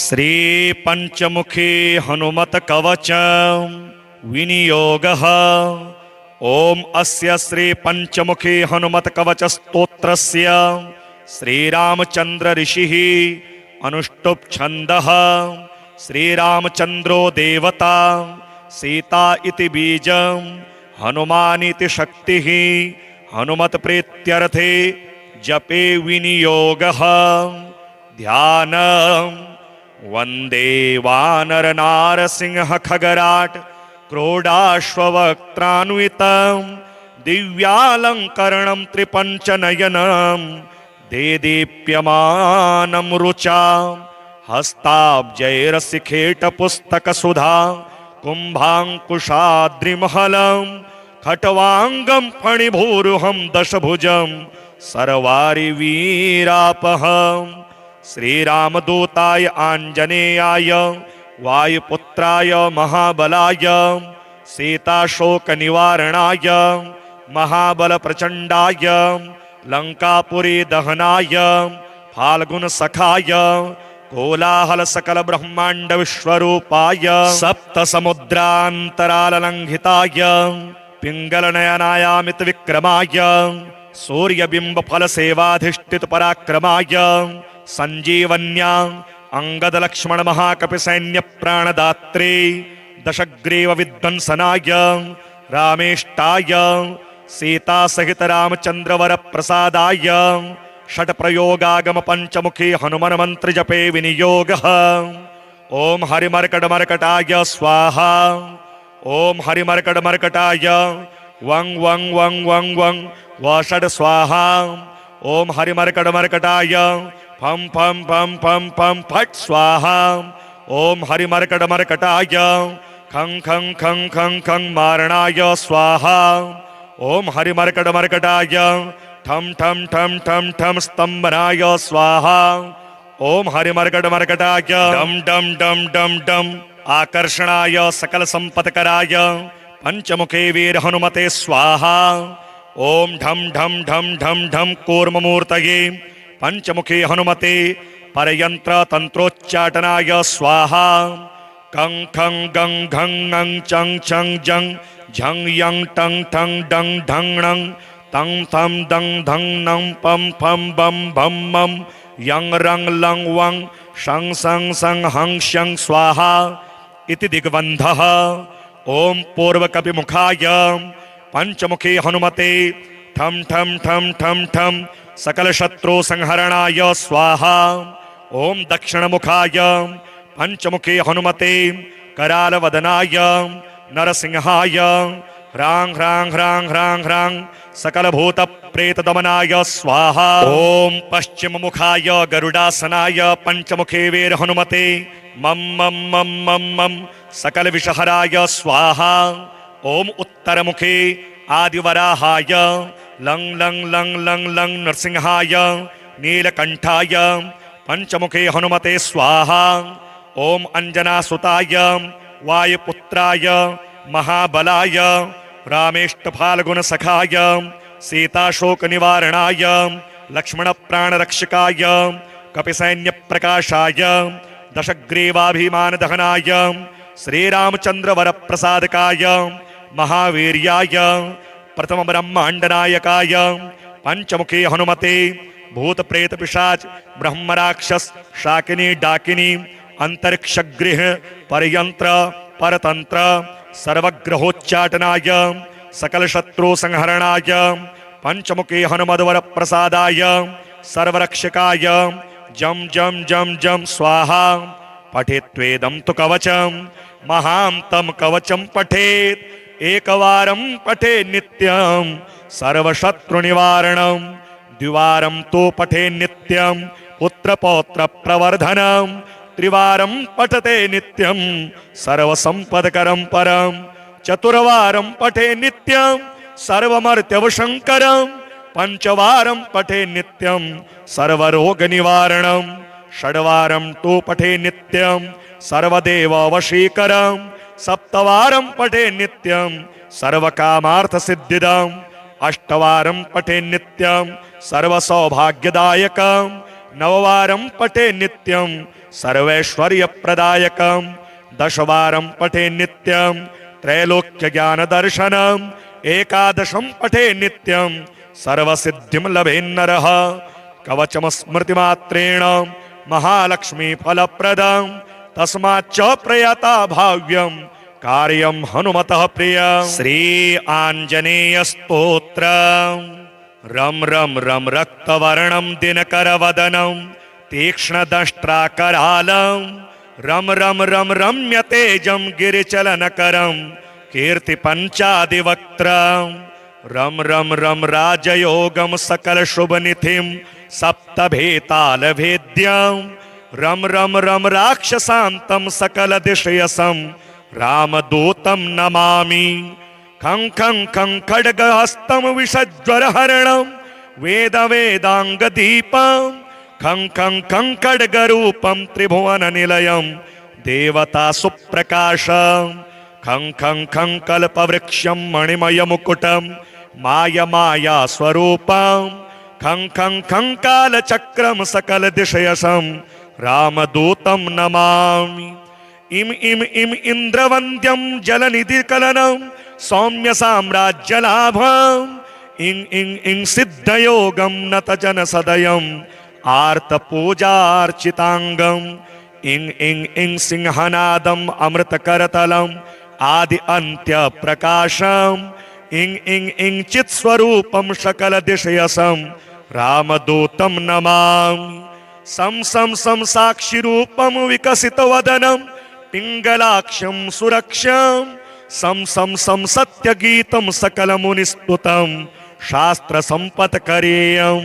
श्री पंचमुखी हनुमत कवच विनियोगः। ओम अस्य श्री पंचमुखी हनुमत कवच स्तोत्रस्य श्रीरामचंद्र ऋषिः अनुष्टुप् छन्दः। श्रीरामचंद्रो देवता, सीता इति बीजं, हनुमानिति शक्तिः। हनुमत प्रीत्यर्थे जपे विनियोगः। ध्यान वंदे वानर नारसिंह खगराट क्रोडाश्ववक्त्रान्वितं दिव्यालंकरणं त्रिपंचनयनं देदीप्यमानं रुचा हस्ताब्जैरसिखेट पुस्तक सुधा कुंभांकुशाद्रिमहलं खट्वांगं फणिभूरुहं दशभुजं सर्वारि वीरापहं। श्रीरामदूताय आंजनेयाय वायुपुत्राय महाबलाय सीताशोक निवारणाय महाबल प्रचंडाय लंकापुरी दहनाय फाल्गुन सखाय कोलाहल सकल ब्रह्मांड विश्वरूपाय सप्त समुद्रांतराल लंघिताय पिंगल नयनायामित विक्रमाय सूर्यबिंब फल सेवाधिष्ठित पराक्रमाय संजीवन्या अंगद लक्ष्मण महाकपि सैन्य प्राणदात्रे दशग्रीव विध्वंसनाय रामेष्टाय सीता सहित रामचंद्र वर प्रसादाय षट प्रयोगागम पंचमुखी हनुमान मंत्र जपे विनियोगः। ओम हरिमर्कट मर्कटाय स्वाहा। ओम हरिमर्कट मर्कटाय वं वं वं वं वं वषड स्वाहा। ओम हरिमर्कट मर्कटाय फम फम फम फम फम फट स्वाहा। ओम हरिमर्कट मर्कटाय खं खं खं खं खं मारणाय स्वाहा। ओम हरिमर्कट मर्कटाय ठम ठम ठम ठम ठम स्तंभनाय स्वाहा। ओम हरिमर्कट मर्कटाय डम डम डम डम डम आकर्षणाय सकल संपत्कराय पंचमुखे वीर हनुमते स्वाहा। ओम ढम ढम ढम ढम ढम कूर्ममूर्तये पंचमुखी हनुमते परयंत्र तंत्रोच्चाटनाय स्वाहा। कं खं गं घं ङं चं छं जं झं यं टं ठं डं ढं णं तं थं दं धं नं पं फं बं भं मं यं रं लं वं शं सं सं हं शं स्वाहा इति दिग्बन्धः। ओम पूर्वकपिमुखाय पंचमुखी हनुमते ठम ठम ठम ठम ठम सकल शत्रु संहरणाय स्वाहा। ओम दक्षिणमुखाय पंचमुखी हनुमते कराल वदनाय नरसिंहाय ह्रां ह्रां ह्रां ह्रां ह्रां सकल भूत प्रेत दमनाय स्वाहा। ओम पश्चिम मुखाय गरुडासनाय पंचमुखे वीर हनुमते मम मम मम मम मम सकल विषहराय स्वाहा। ओम उत्तर मुखे आदिवराहाय लं लं लं लं लं नरसिंहाय नीलकंठाय पंचमुखे हनुमते स्वाहा। ओम अंजनासुताय वायुपुत्राय महाबलाय रामेष्ट फाल्गुन सखाय सीताशोक निवारणाय लक्ष्मण प्राणरक्षकाय कपिसैन्य प्रकाशाय दशग्रीवाभिमान दहनाय श्रीरामचंद्र वर प्रसादकाय महावीर्याय प्रथम ब्रह्मांडनायकाय पंचमुखी हनुमते भूत प्रेत पिशाच ब्रह्म राक्षस शाकिनी डाकिनी अंतरिक्ष गृह परयंत्र परतंत्र सर्वग्रहोच्चाटनाय सकल शत्रु संहरणाय पंचमुखी हनुमद्वर प्रसादाय सर्वरक्षकाय जम जम जम जम स्वाहा। पठेत्वेदं तु कवचं महांतं कवचं पठेत् एकवारं पठे नित्यं सर्वशत्रु निवारणं द्विवारं तु पठे नित्यं पुत्रपौत्र प्रवर्धनं त्रिवारं पठते नित्यं सर्वसंपदकरं परं चतुर्वारं पठे नित्यं सर्वमर्त्यवशंकरं पंचवारं पठे नित्यं सर्वरोग निवारणं षड्वारं तु पठे नित्यं सर्वदेववशीकरं सप्तवारं पठे नित्यं सर्वकामार्थ सिद्धिदं अष्टवारं पठे नित्यं सर्वसौभाग्यदायकं नववारं पठे नित्यं सर्वैश्वर्यप्रदायकं 10 वारं पठे नित्यं त्रैलोक्यज्ञानदर्शनम् 11 पठे नित्यं सर्वसिद्धिं लभेन्नरः कवचम स्मृतिमात्रेण महालक्ष्मी फलप्रदं तस्माच्च प्रयता भाव्यं कार्यं हनुमतः प्रिय श्री आंजनेय स्तोत्र रम रम रम रक्तवर्णं दिनकरवदनं तीक्ष्णदंष्ट्राकरालं रम रम रम रम्यतेजं गिरिचलनकरं कीर्तिपञ्चादिवक्त्रं रम रम रम राजयोगं सकलशुभनिधिं सप्तभेतालभेद्यं रम रम रम राक्षसान्तं सकलदिशयसं रामदूतं नमामि खं खं खं खड्गहस्तं विषज्वरहरणं वेदवेदाङ्गदीपं खं खं खं खड्गरूपं त्रिभुवननिलयं देवता सुप्रकाशं खं खं खं कल्पवृक्षं मणिमयमुकुटं माया स्वरूपं खं खं खं कालचक्रं सकलदिशयसं रामदूतं नमामि इम इम इम इंद्रवन्द्यं जलनिधिकलनं सौम्य साम्राज्यलाभं इं इं इं सिद्धयोगं नतजनसदयं आर्तपूजार्चितांगं इं इं इं सिंहनादं अमृतकरतलं आदि अन्त्य प्रकाशं इं इं इं चित्स्वरूपं सकलदिशयसं रामदूतं नमामि सं सं सं साक्षिरूपं विकसितवदनं पिङ्गलाक्षं सुरक्षं सं सं सं सत्यगीतं सकलमुनिस्तुतं शास्त्रसम्पत्करेयं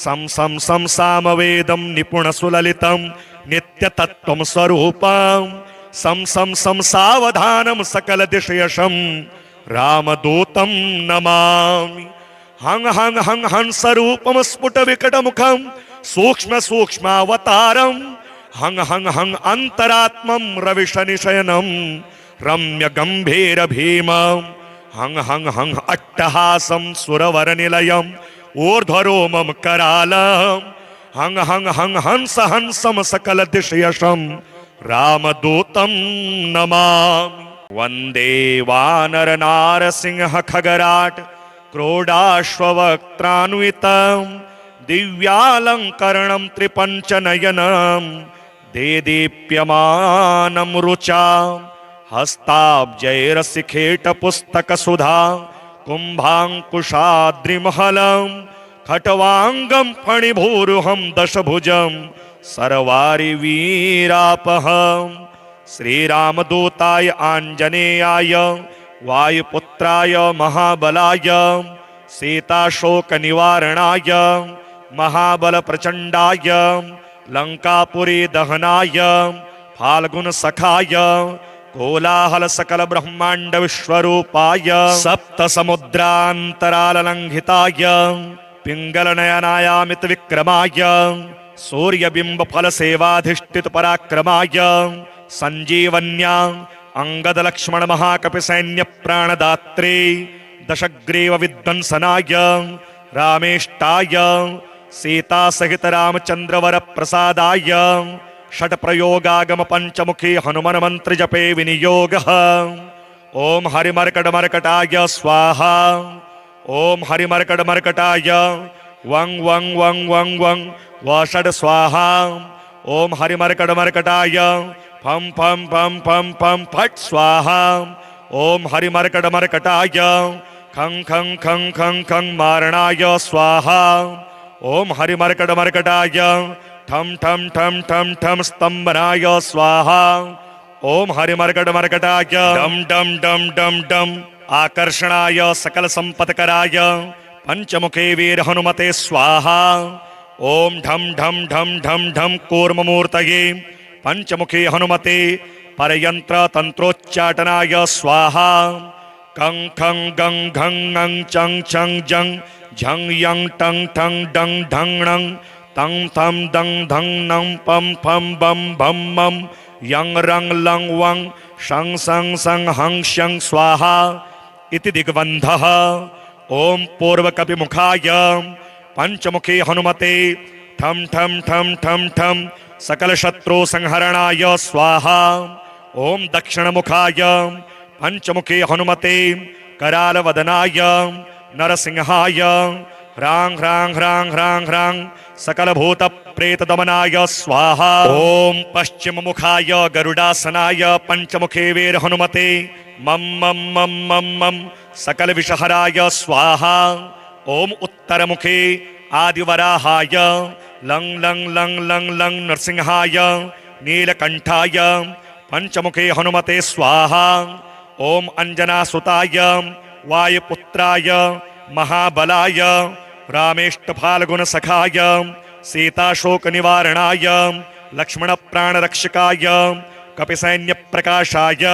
सं सं सं सामवेदं निपुणसुललितं नित्यतत्त्वं स्वरूपं सं सं सं सावधानं सकलदिशयसं रामदूतं नमामि हं हं हं हंसरूपं स्फुटविकटमुखं सूक्ष्म सूक्ष्मावतारं हं हं हं अंतरात्मं रविशनिशयनं रम्य गंभीर भीमं हं हं हं अट्टहासं सुरवरनिलयं ऊर्ध्वरोमं करालं हं हं हं हंस हंसं सकलदिशयसं रामदूतं नमामि वन्दे वानरनारसिंह खगराट क्रोडाश्ववक्त्रान्वितं दिव्यालङ्करणं त्रिपञ्चनयनं देदीप्यमानं रुचा हस्ताब्जैरसिखेटपुस्तकसुधा कुम्भाङ्कुशाद्रिमहलं खट्वाङ्गं फणिभूरुहं दशभुजं सर्वारिवीरापहं श्रीरामदूताय आञ्जनेयाय वायुपुत्राय महाबलाय सीताशोकनिवारणाय महाबलप्रचण्डाय लङ्कापुरी दहनाय फाल्गुनसखाय कोलाहलसकलब्रह्माण्डविश्वरूपाय सप्तसमुद्रान्तराललङ्घिताय पिङ्गलनयनायामितविक्रमाय सूर्यबिम्बफलसेवाधिष्ठितपराक्रमाय सञ्जीवन्या अङ्गदलक्ष्मणमहाकपिसैन्यप्राणदात्रे दशग्रीवविध्वंसनाय रामेष्टाय सीतासहितरामचन्द्रवरप्रसादाय षट्प्रयोगागम पञ्चमुखी हनुमन्मन्त्रजपे विनियोगः ॐ हरिमर्कटमर्कटाय स्वाहा ॐ हरिमर्कटमर्कटाय वं वं वं वं वं वषट् स्वाहा ॐ हरिमर्कटमर्कटाय फं फं फं फं फं फट् स्वाहा ॐ हरिमर्कटमर्कटाय खं खं खं खं खं मारणाय स्वाहा ॐ हरिमर्कटमर्कटाय ठं ठं ठं ठं ठं स्तंभनाय स्वाहा ॐ हरिमर्कटमर्कटाय डम डम डम डम डम आकर्षणाय सकलसम्पत्कराय पंचमुखे वीर हनुमते स्वाहा ॐ ढम ढम ढम ढम ढम कूर्ममूर्तये पंचमुखे हनुमते परयंत्र तंत्रोच्चाटनाय स्वाहा कं खं गं घं ङं चं छं जं झं यं टं ठं डं ढं णं तं थं दं धं नं पं फं बं भं मं यं रं लं वं शं सं सं हं शं स्वाहा इति दिग्बन्धः ॐ पूर्वकपिमुखाय पंचमुखे हनुमते ठम ठम ठम ठम ठम सकल शत्रु संहरणाय स्वाहा। ओम दक्षिण मुखाय पंचमुखी हनुमते कराल वदनाय नरसिंहाय ह्रां ह्रां ह्रां ह्रां ह्रां सकल भूत प्रेत दमनाय स्वाहा। ओम पश्चिम मुखाय गरुडासनाय पंचमुखे वीर हनुमते मम मम मम मम मम सकल विषहराय स्वाहा। ओम उत्तर मुखे आदिवराहाय लंग लंग लंग लंग लंग नरसिंहाय नीलकंठाय पंचमुखे हनुमते स्वाहा। ओम अंजनासुताय वायुपुत्राय महाबलाय रामेष्टफाल्गुन सखाय सीताशोक निवारणाय लक्ष्मण प्राणरक्षकाय कपिसैन्य प्रकाशाय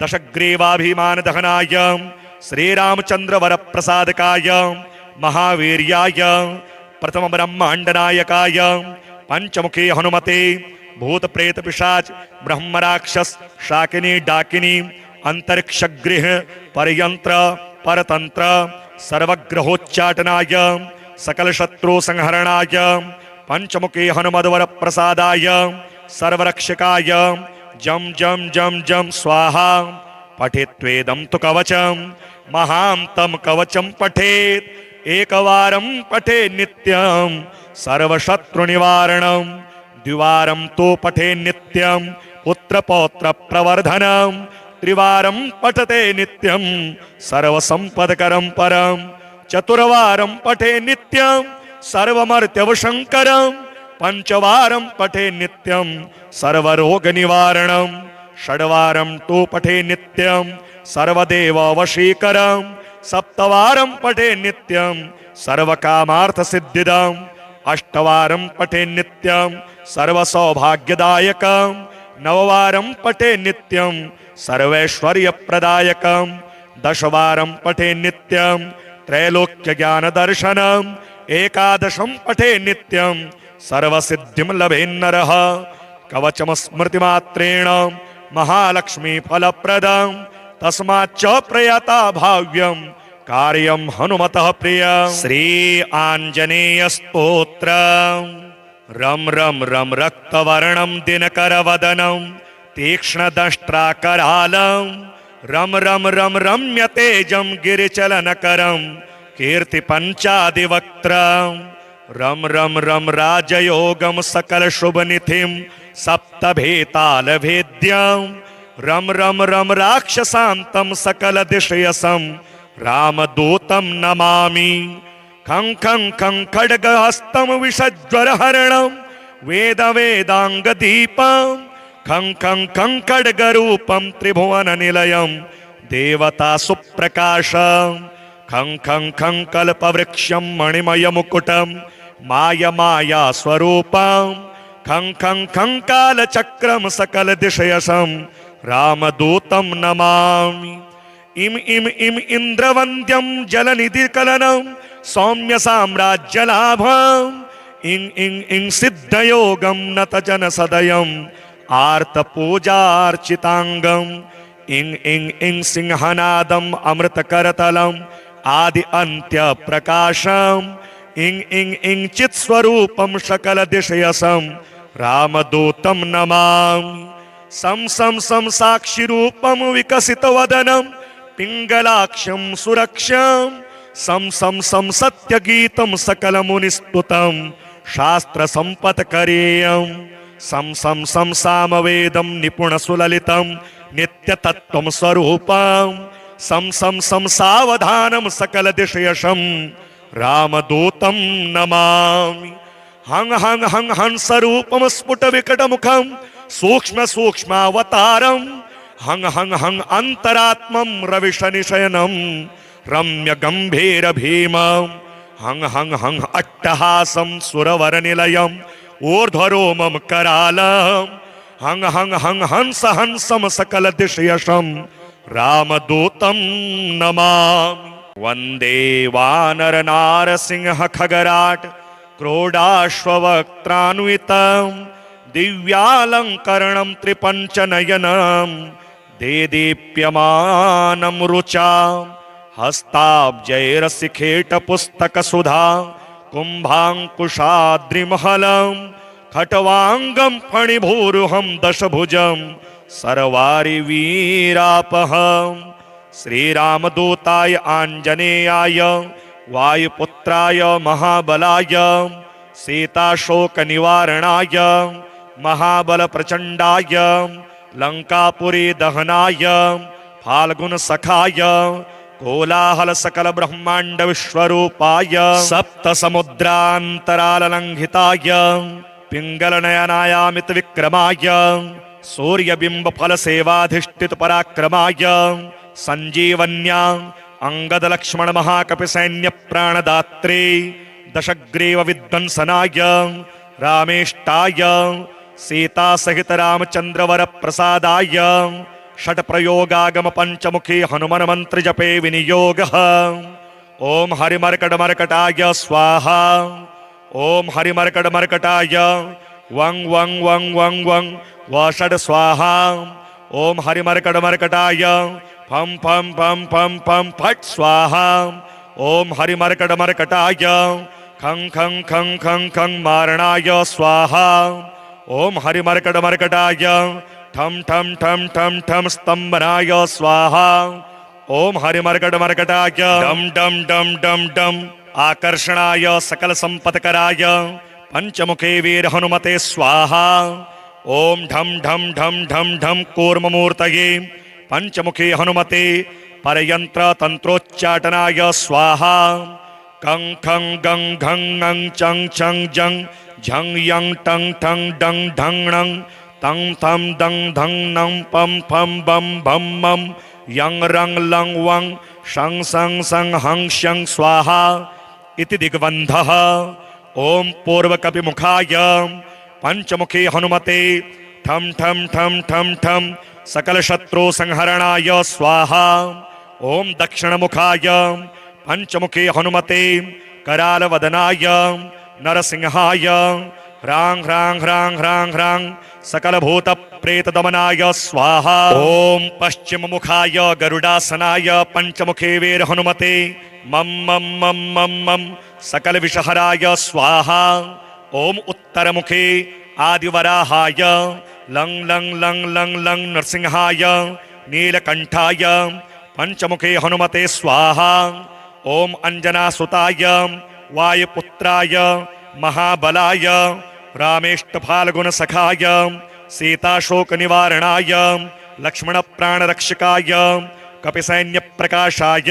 दशग्रीवाभिमान दहनाय श्रीरामचंद्र वरप्रसादकाय महावीर्याय प्रथम ब्रह्मांडनायकाय पंचमुखी हनुमते भूत प्रेत पिशाच ब्रह्म राक्षस शाकिनी डाकिनी अंतरिक्ष गृह परयंत्र परतंत्र सर्वग्रहोच्चाटनाय सकल शत्रु संहरणाय पंचमुखी हनुमद्वर प्रसादाय सर्वरक्षकाय जम जम जम जम स्वाहा। पठेत्वेदं तु कवचम महांतम कवचम पठेत एकवारं पठे नित्यं सर्वशत्रु निवारणं द्विवारं तो पठे नित्यं पुत्र पौत्र प्रवर्धनम् त्रिवारं पठते नित्यं सर्वसंपदकरं परं चतुर्वारं पठे नित्यं सर्वमर्त्यवशंकरं पंचवारं पठे नित्यं सर्वरोगनिवारणं षड्वारं तो पठे नित्यं सर्वदेववशीकरं सप्तवारं पठे नित्यं सर्वकामार्थसिद्धिदं अष्टवारं पठे नित्यं सर्वसौभाग्यदायकं नववारं पठे नित्यं सर्वैश्वर्यप्रदायकं दशवारं पठे नित्यं त्रैलोक्यज्ञानदर्शनम् एकादशं पठे नित्यं सर्वसिद्धिं लभेन्नरः कवचम स्मृतिमात्रेण महालक्ष्मी फलप्रदं तस्माच्च प्रयता भाव्यं कार्यं हनुमतः प्रियं। श्री आंजनेय स्तोत्र। रम रम रम रक्तवर्णं दिनकरवदनं तीक्ष्णदष्ट्राकरालं रम रम रम रम्य तेजं गिरिचलनकरं कीर्तिपञ्चादिवक्त्रं रम रम रम राजयोगं सकल शुभनिधिं सप्तभेतालभेद्यं रम रम रम राक्षसान्तं सकल दिशयसं रामदूतं नमामि। खं खं खं खड्गहस्तं विषज्वरहरणं वेद वेदांगदीपं खं खं खं खड्गरूपं त्रिभुवननिलयं देवता सुप्रकाशं खं खं खं कल्पवृक्षं मणिमयमुकुटं माया माया स्वरूपं खं खं खं कालचक्रं सकल दिशयसं रामदूतं नमामि। इम इम इम इंद्रवन्द्यं जलनिधिकलनं सौम्य साम्राज्यलाभं इं इं इं सिद्धयोगं नतजनसदयं आर्तपूजार्चितांगं इं इं इं सिंहनादम् अमृतकरतलम् आदि अंत्य प्रकाशम् इं इं इं चित्स्वरूपं सकल दिशयसं रामदूतं नमामि। सं सं सं साक्षिरूपं विकसितवदनं पिङ्गलाक्षं सुरक्षं सं सं सं सत्यगीतं सकलमुनिस्तुतं शास्त्रसम्पत्करेयं सं सं सं सामवेदं निपुणसुललितं नित्यतत्त्वं स्वरूपं सं सं सं सावधानं सकलदिशयशं रामदूतं नमामि। हं हं हं हंसरूपं स्फुटविकटमुखं सूक्ष्म सूक्ष्मावतारं हं हं हं अंतरात्मं रविशनिशयनं रम्य गंभीर भीमं हं हं हं अट्टहासं सुरवरनिलयं ऊर्ध्वरोमं करालं हं हं हं हंस हंसं सकल दिशयशं रामदूतं नमामि। वंदे वानर नारसिंह खगराट क्रोडाश्ववक्त्रान्वितं दिव्यालंकरणं त्रिपंचनयनं देदीप्यमानं रुचा हस्ताब्जैरसिखेट पुस्तक सुधा कुम्भाङ्कुशाद्रिमहलं खट्वाङ्गं फणिभूरुहं दशभुजं सर्वारिवीरापहं श्रीरामदूताय आञ्जनेयाय वायुपुत्राय महाबलाय सीताशोकनिवारणाय महाबलप्रचण्डाय लङ्कापुरी दहनाय फाल्गुनसखाय कोलाहल सकल ब्रह्मांड विश्वरूपाय सप्तसमुद्रान्तराललङ्घिताय पिङ्गलनयनायामित विक्रमाय सूर्यबिम्ब फल सेवाधिष्ठित पराक्रमाय संजीवन्या अंगद लक्ष्मण महाकपि सैन्य प्राणदात्रे दशग्रीव विध्वंसनाय रामेष्टाय सीता सहित रामचंद्र वर प्रसादाय षट प्रयोगागम पंचमुखी हनुमान मंत्र जपे विनियोगः ओम हरिमर्कटमर्कटाय स्वाहा ओम हरिमर्कटमर्कटाय वं वं वं वं वं वषड स्वाहा ओम हरिमर्कटमर्कटाय फं फं फं फं फं फट स्वाहा ओम हरिमर्कटमर्कटाय खं खं खं खं खं मारणाय स्वाहा ओम हरिमर्कटमर्कटाय ठम ठम ठम ठम ठम स्तंभनाय स्वाहा ओम हरिमर्कटमर्कटाय डम डम डम डम डम आकर्षणाय सकल संपत्कराय पंचमुखे वीर हनुमते स्वाहा ओम ढम ढम ढम ढम ढम कूर्ममूर्तये पंचमुखे हनुमते परयंत्र तंत्रोच्चाटनाय स्वाहा कं खं गं घं ङं चं छं जं झं यं टं ठं डं ढं णं तं थं दं धं नं पं फं बं भं मं यं रं लं वं शं सं सं हं शं स्वाहा इति दिग्बन्धः ओम पूर्वकपिमुखाय पंचमुखी हनुमते ठम ठम ठम ठम ठम सकल शत्रु संहरणाय स्वाहा ओम दक्षिणमुखाय पंचमुखी हनुमते कराल वदनाय नरसिंहाय ह्रां ह्रां ह्रां ह्रां ह्रां सकल भूत प्रेत दमनाय स्वाहा ओम पश्चिम मुखाय गरुडासनाय पंचमुखे वीर हनुमते मम मम मम मम मम सकल विषहराय स्वाहा ओम उत्तर मुखे आदिवराहाय लं लं लं लं लं नरसिंहाय नीलकंठाय पंचमुखे हनुमते स्वाहा ओम अंजनासुताय वायुपुत्राय महाबलाय रामेष्ट फाल्गुन सखाय सीताशोक निवारणाय लक्ष्मण प्राणरक्षकाय कपिसैन्य प्रकाशाय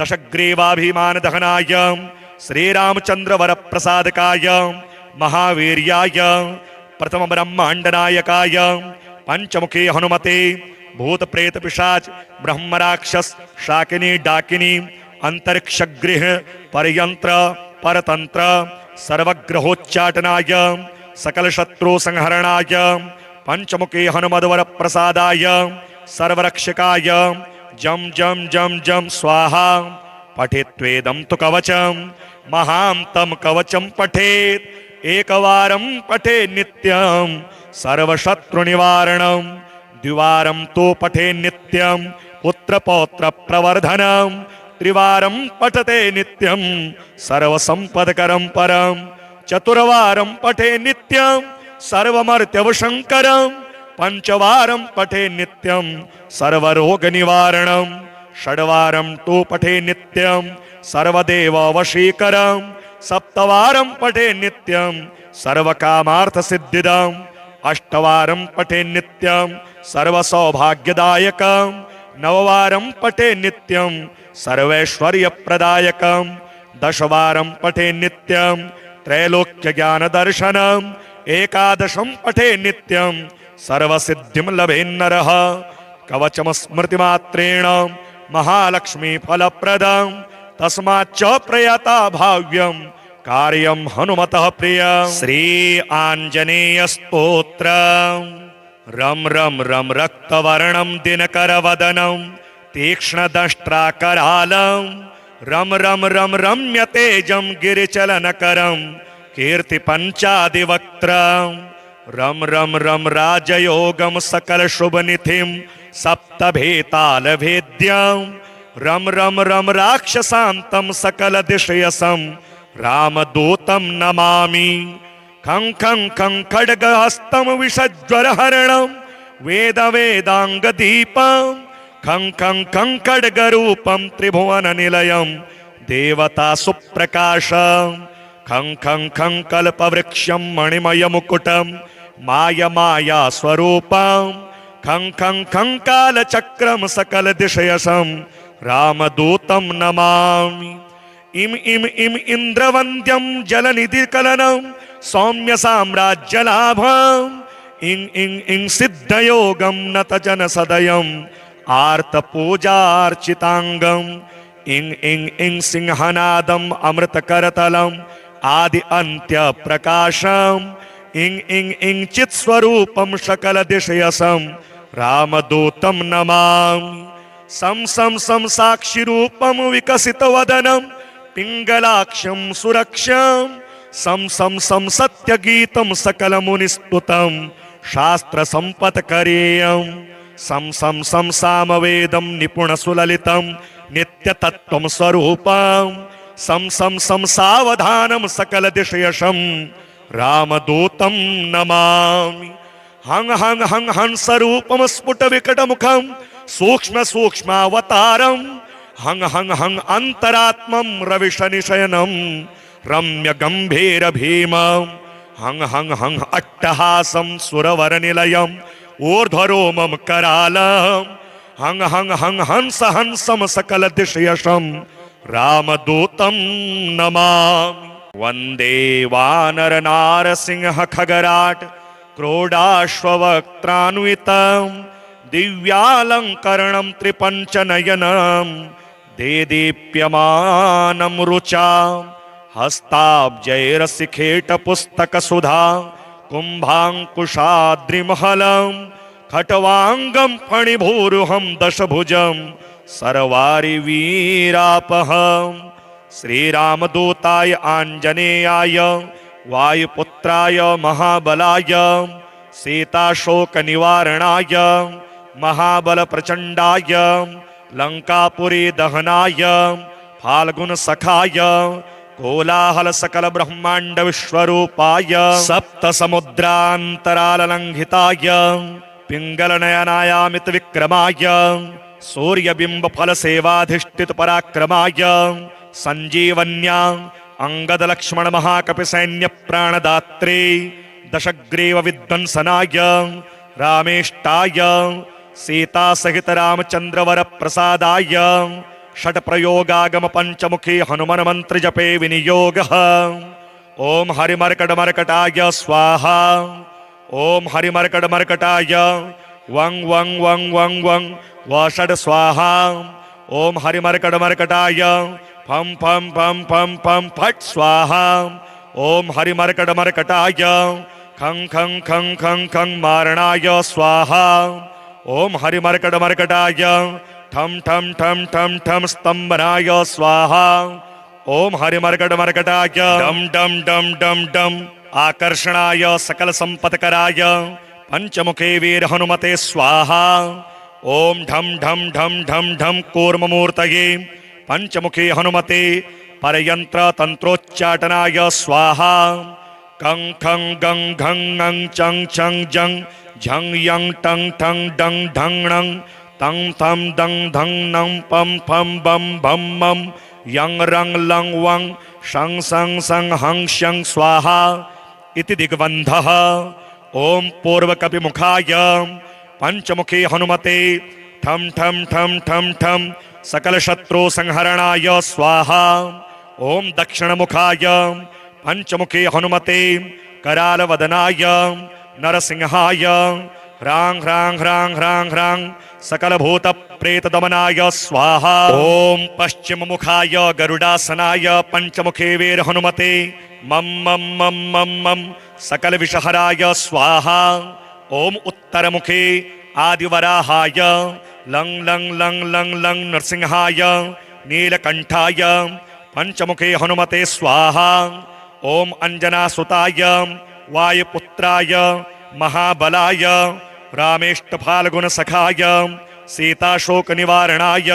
दशग्रीवाभिमान दहनाय श्रीरामचंद्र वर प्रसादकाय महावीर्याय प्रथम ब्रह्मांडनायकाय पंचमुखी हनुमते भूत प्रेत पिशाच ब्रह्म राक्षस शाकिनी डाकिनी अंतरिक्ष गृह परयंत्र परतंत्र सर्वग्रहोच्चाटनाय सकल शत्रु संहरणाय पंचमुखी हनुमद्वर प्रसादाय सर्वरक्षकाय जम जम जम जम स्वाहा पठेत्वेदं तु कवचम महांतम कवचम पठेत् एकवारं पठे नित्यं सर्वशत्रु निवारणं द्विवारं तो पठे नित्यं पुत्र पौत्र प्रवर्धनं त्रिवारं पठते नित्यं सर्वसंपदकरं परं चतुर्वारं पठे नित्यं सर्वमर्त्यवशंकरं पंचवारं पठे नित्यं सर्वरोग निवारणं षड्वारं तो पठे नित्यं सर्वदेववशीकरं सप्तवारं पठे नित्यं सर्वकामार्थ सिद्धिदम् अष्टवारं पठे नित्यं सर्वसौभाग्यदायकं नववारं पठे नित्यं सर्वैश्वर्यप्रदायकं दशवारं पठे नित्यं त्रैलोक्यज्ञानदर्शनम् एकादशं पठे नित्यं सर्वसिद्धिं लभेन्नरः कवचम स्मृतिमात्रेण महालक्ष्मी फलप्रदं तस्माच्च प्रयता भाव्यं कार्यं हनुमतः प्रियं श्री आंजनेय स्तोत्र रम रम रम रक्तवर्णं दिनकरवदनं तीक्ष्णदंष्ट्राकरालं रम रम रम रम्यतेजं गिरिचलनकरं कीर्तिपञ्चादिवक्त्रं रम रम रम राजयोगं सकल शुभनिधिं सप्तभेतालभेद्यं रम रम रम राक्षसान्तं सकल दिशयसं रामदूतं नमामि। खं खं खं खड्गहस्तं विषज्वरहरणं वेद वेदांगदीपं खं खं खं खड्गरूपं त्रिभुवननिलयं देवता सुप्रकाशं खं खं खं कल्पवृक्षं मणिमयमुकुटं माया स्वरूपं खं खं खं कालचक्रं सकलदिशयसं रामदूतं नमामि। इम इम इम इंद्रवंद्यम जलनिधिकलनं सौम्य साम्राज्य लाभम इंग इंग इंग सिद्धयोगम नतजन सदयम आर्त पूजार्चितांगम इंग इंग इंग सिंहनादम अमृत करतलम आदि अंत्य प्रकाशम इंग इंग इंग चित स्वरूपम सकल दिशयसम रामदूतं नमामि। सम सम सम साक्षी रूपम विकसित वदनम पिंगलाक्षं सुरक्षं सम सम सम सत्य गीतं सकल मुनिस्तुतं शास्त्र संपत्करेयं सम सम सम सामवेदं निपुण सुललितं नित्य तत्त्वं स्वरूपं सम सम सम सावधानं सकल दिशयशं रामदूतं नमामि। हं हं हं हंस रूपं स्फुट विकट मुखं सूक्ष्म सूक्ष्मावतारं हं हं हं अंतरात्मं रविशनिशयनं रम्य गंभीर भीमं हं हं हं अट्टहासं सुरवरनिलयं ऊर्ध्वरोमं करालं हं हं हं हंस हंसं सकल दिशयशं रामदूतं नमामि। वंदे वानर नारसिंह खगराट क्रोडाश्ववक्त्रान्वितं दिव्यालंकरणं त्रिपंचनयनं देदीप्यमानं रुचा हस्ताब्जैरसिखेट पुस्तक सुधा कुंभांकुशाद्रिमहलं खट्वांगं फणिभूरुहं दशभुजं सर्वारि वीरापहं श्रीरामदूताय आंजनेयाय वायुपुत्राय महाबलाय सीताशोकनिवारणाय महाबल प्रचंडाय लंकापुरी दहनाय फाल्गुन सखाय कोलाहल सकल ब्रह्मांड विश्वरूपाय सप्त समुद्रांतराल लंघिताय पिंगल नयनायामित विक्रमाय सूर्यबिंब फल सेवाधिष्ठित पराक्रमाय संजीवन्या अंगद लक्ष्मण महाकपि सैन्य प्राणदात्रे दशग्रीव विध्वंसनाय रामेष्टाय सीता सहित रामचंद्र वर प्रसादाय षट प्रयोगागम पंचमुखी हनुमान मंत्र जपे विनियोगः। ओम हरिमर्कट मर्कटाय स्वाहा ओम हरिमर्कट मर्कटाय वं वं वं वं वं वषड स्वाहा ओम हरिमर्कट मर्कटाय फम फम फम फम फम फट स्वाहा ओम हरिमर्कट मर्कटाय खं खं खं खं खं मारणाय स्वाहा ओम हरिमर्कट मर्कटाय ठम ठम ठम ठम ठम स्तंभनाय स्वाहा ओम हरिमर्कट मर्कटाय डम डम डम डम डम आकर्षणाय सकल संपत्कराय पंचमुखे वीर हनुमते स्वाहा ओम ढम ढम ढम ढम ढम कूर्ममूर्तये पंचमुखे हनुमते परयंत्र तंत्रोच्चाटनाय स्वाहा कं खं गं घं ङं चं छं जं झं यं टं ठं डं ढं णं तं थं दं धं नं पं फं बं भं मं यं रं लं वं शं सं सं हं शं स्वाहा इति दिग्बन्धः। ओम पूर्वकपिमुखाय पंचमुखे हनुमते ठम ठम ठम ठम ठम सकल शत्रु संहरणाय स्वाहा ओम दक्षिणमुखाय पंचमुखे हनुमते कराल वदनाय नरसिंहाय ह्रां ह्रां ह्रां ह्रां ह्रां सकल भूत प्रेत दमनाय स्वाहा ओम पश्चिम मुखाय गरुडासनाय पंचमुखे वीर हनुमते मम मम मम मम मम सकल विषहराय स्वाहा ओम उत्तर मुखे आदिवराहाय लं लं लं लं लं नरसिंहाय नीलकंठाय पंचमुखे हनुमते स्वाहा ओम अंजनासुताय वायुपुत्राय महाबलाय रामेष्टफाल्गुन सखाय सीताशोक निवारणाय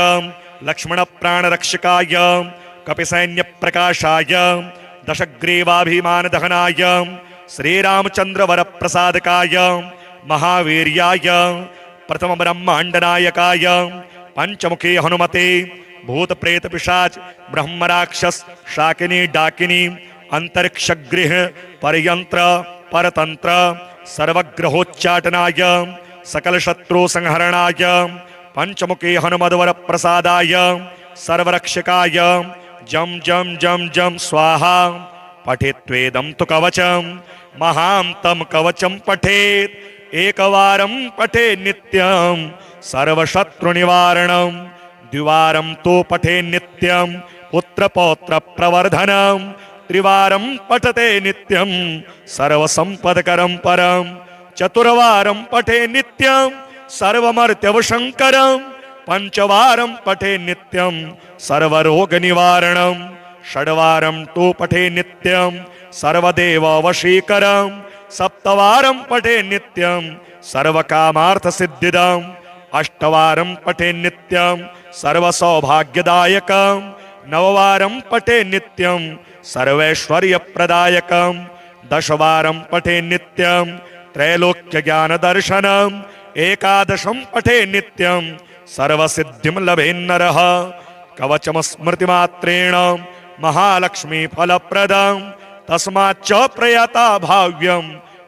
लक्ष्मण प्राणरक्षकाय कपिसैन्य प्रकाशाय दशग्रीवाभिमान दहनाय श्रीरामचंद्र वर प्रसादकाय महावीर्याय प्रथम ब्रह्मांड नायकाय पंचमुखी हनुमते भूत प्रेत पिशाच ब्रह्म राक्षस शाकिनी डाकिनी अंतरिक्ष गृह परयंत्र परतंत्र सर्वग्रहोच्चाटनाय सकल शत्रु संहरणाय पंचमुखी हनुमद्वर प्रसादाय सर्वरक्षकाय जम जम जम जम स्वाहा पठेत्वेदं तु कवचम महांतम कवचम पठेत एकवारं पठे नित्यं सर्वशत्रु निवारणं द्विवारं तो पठे नित्यं पुत्र पौत्र प्रवर्धनं त्रिवारं पठते नित्यं सर्वसंपदकरं परं चतुर्वारं पठे नित्यं सर्वमर्त्यवशंकरं पंचवारं पठे नित्यं सर्वरोग निवारणं षड्वारं तो पठे नित्यं सर्वदेव वशीकरं सप्तवारं पठे नित्यं सर्वकामार्थ सिद्धिदं अष्टवारं पठे नित्यं सर्वसौभाग्यदायकं नववारं पठे नित्यं सर्वैश्वर्यप्रदायकं दशवारं पठे नित्यं त्रैलोक्य ज्ञान दर्शनम् एकादशं पठे नित्यं सर्वसिद्धिं लभेन्नरः कवचम स्मृतिमात्रेण महालक्ष्मी फलप्रदं तस्माच्च प्रयता भाव्यं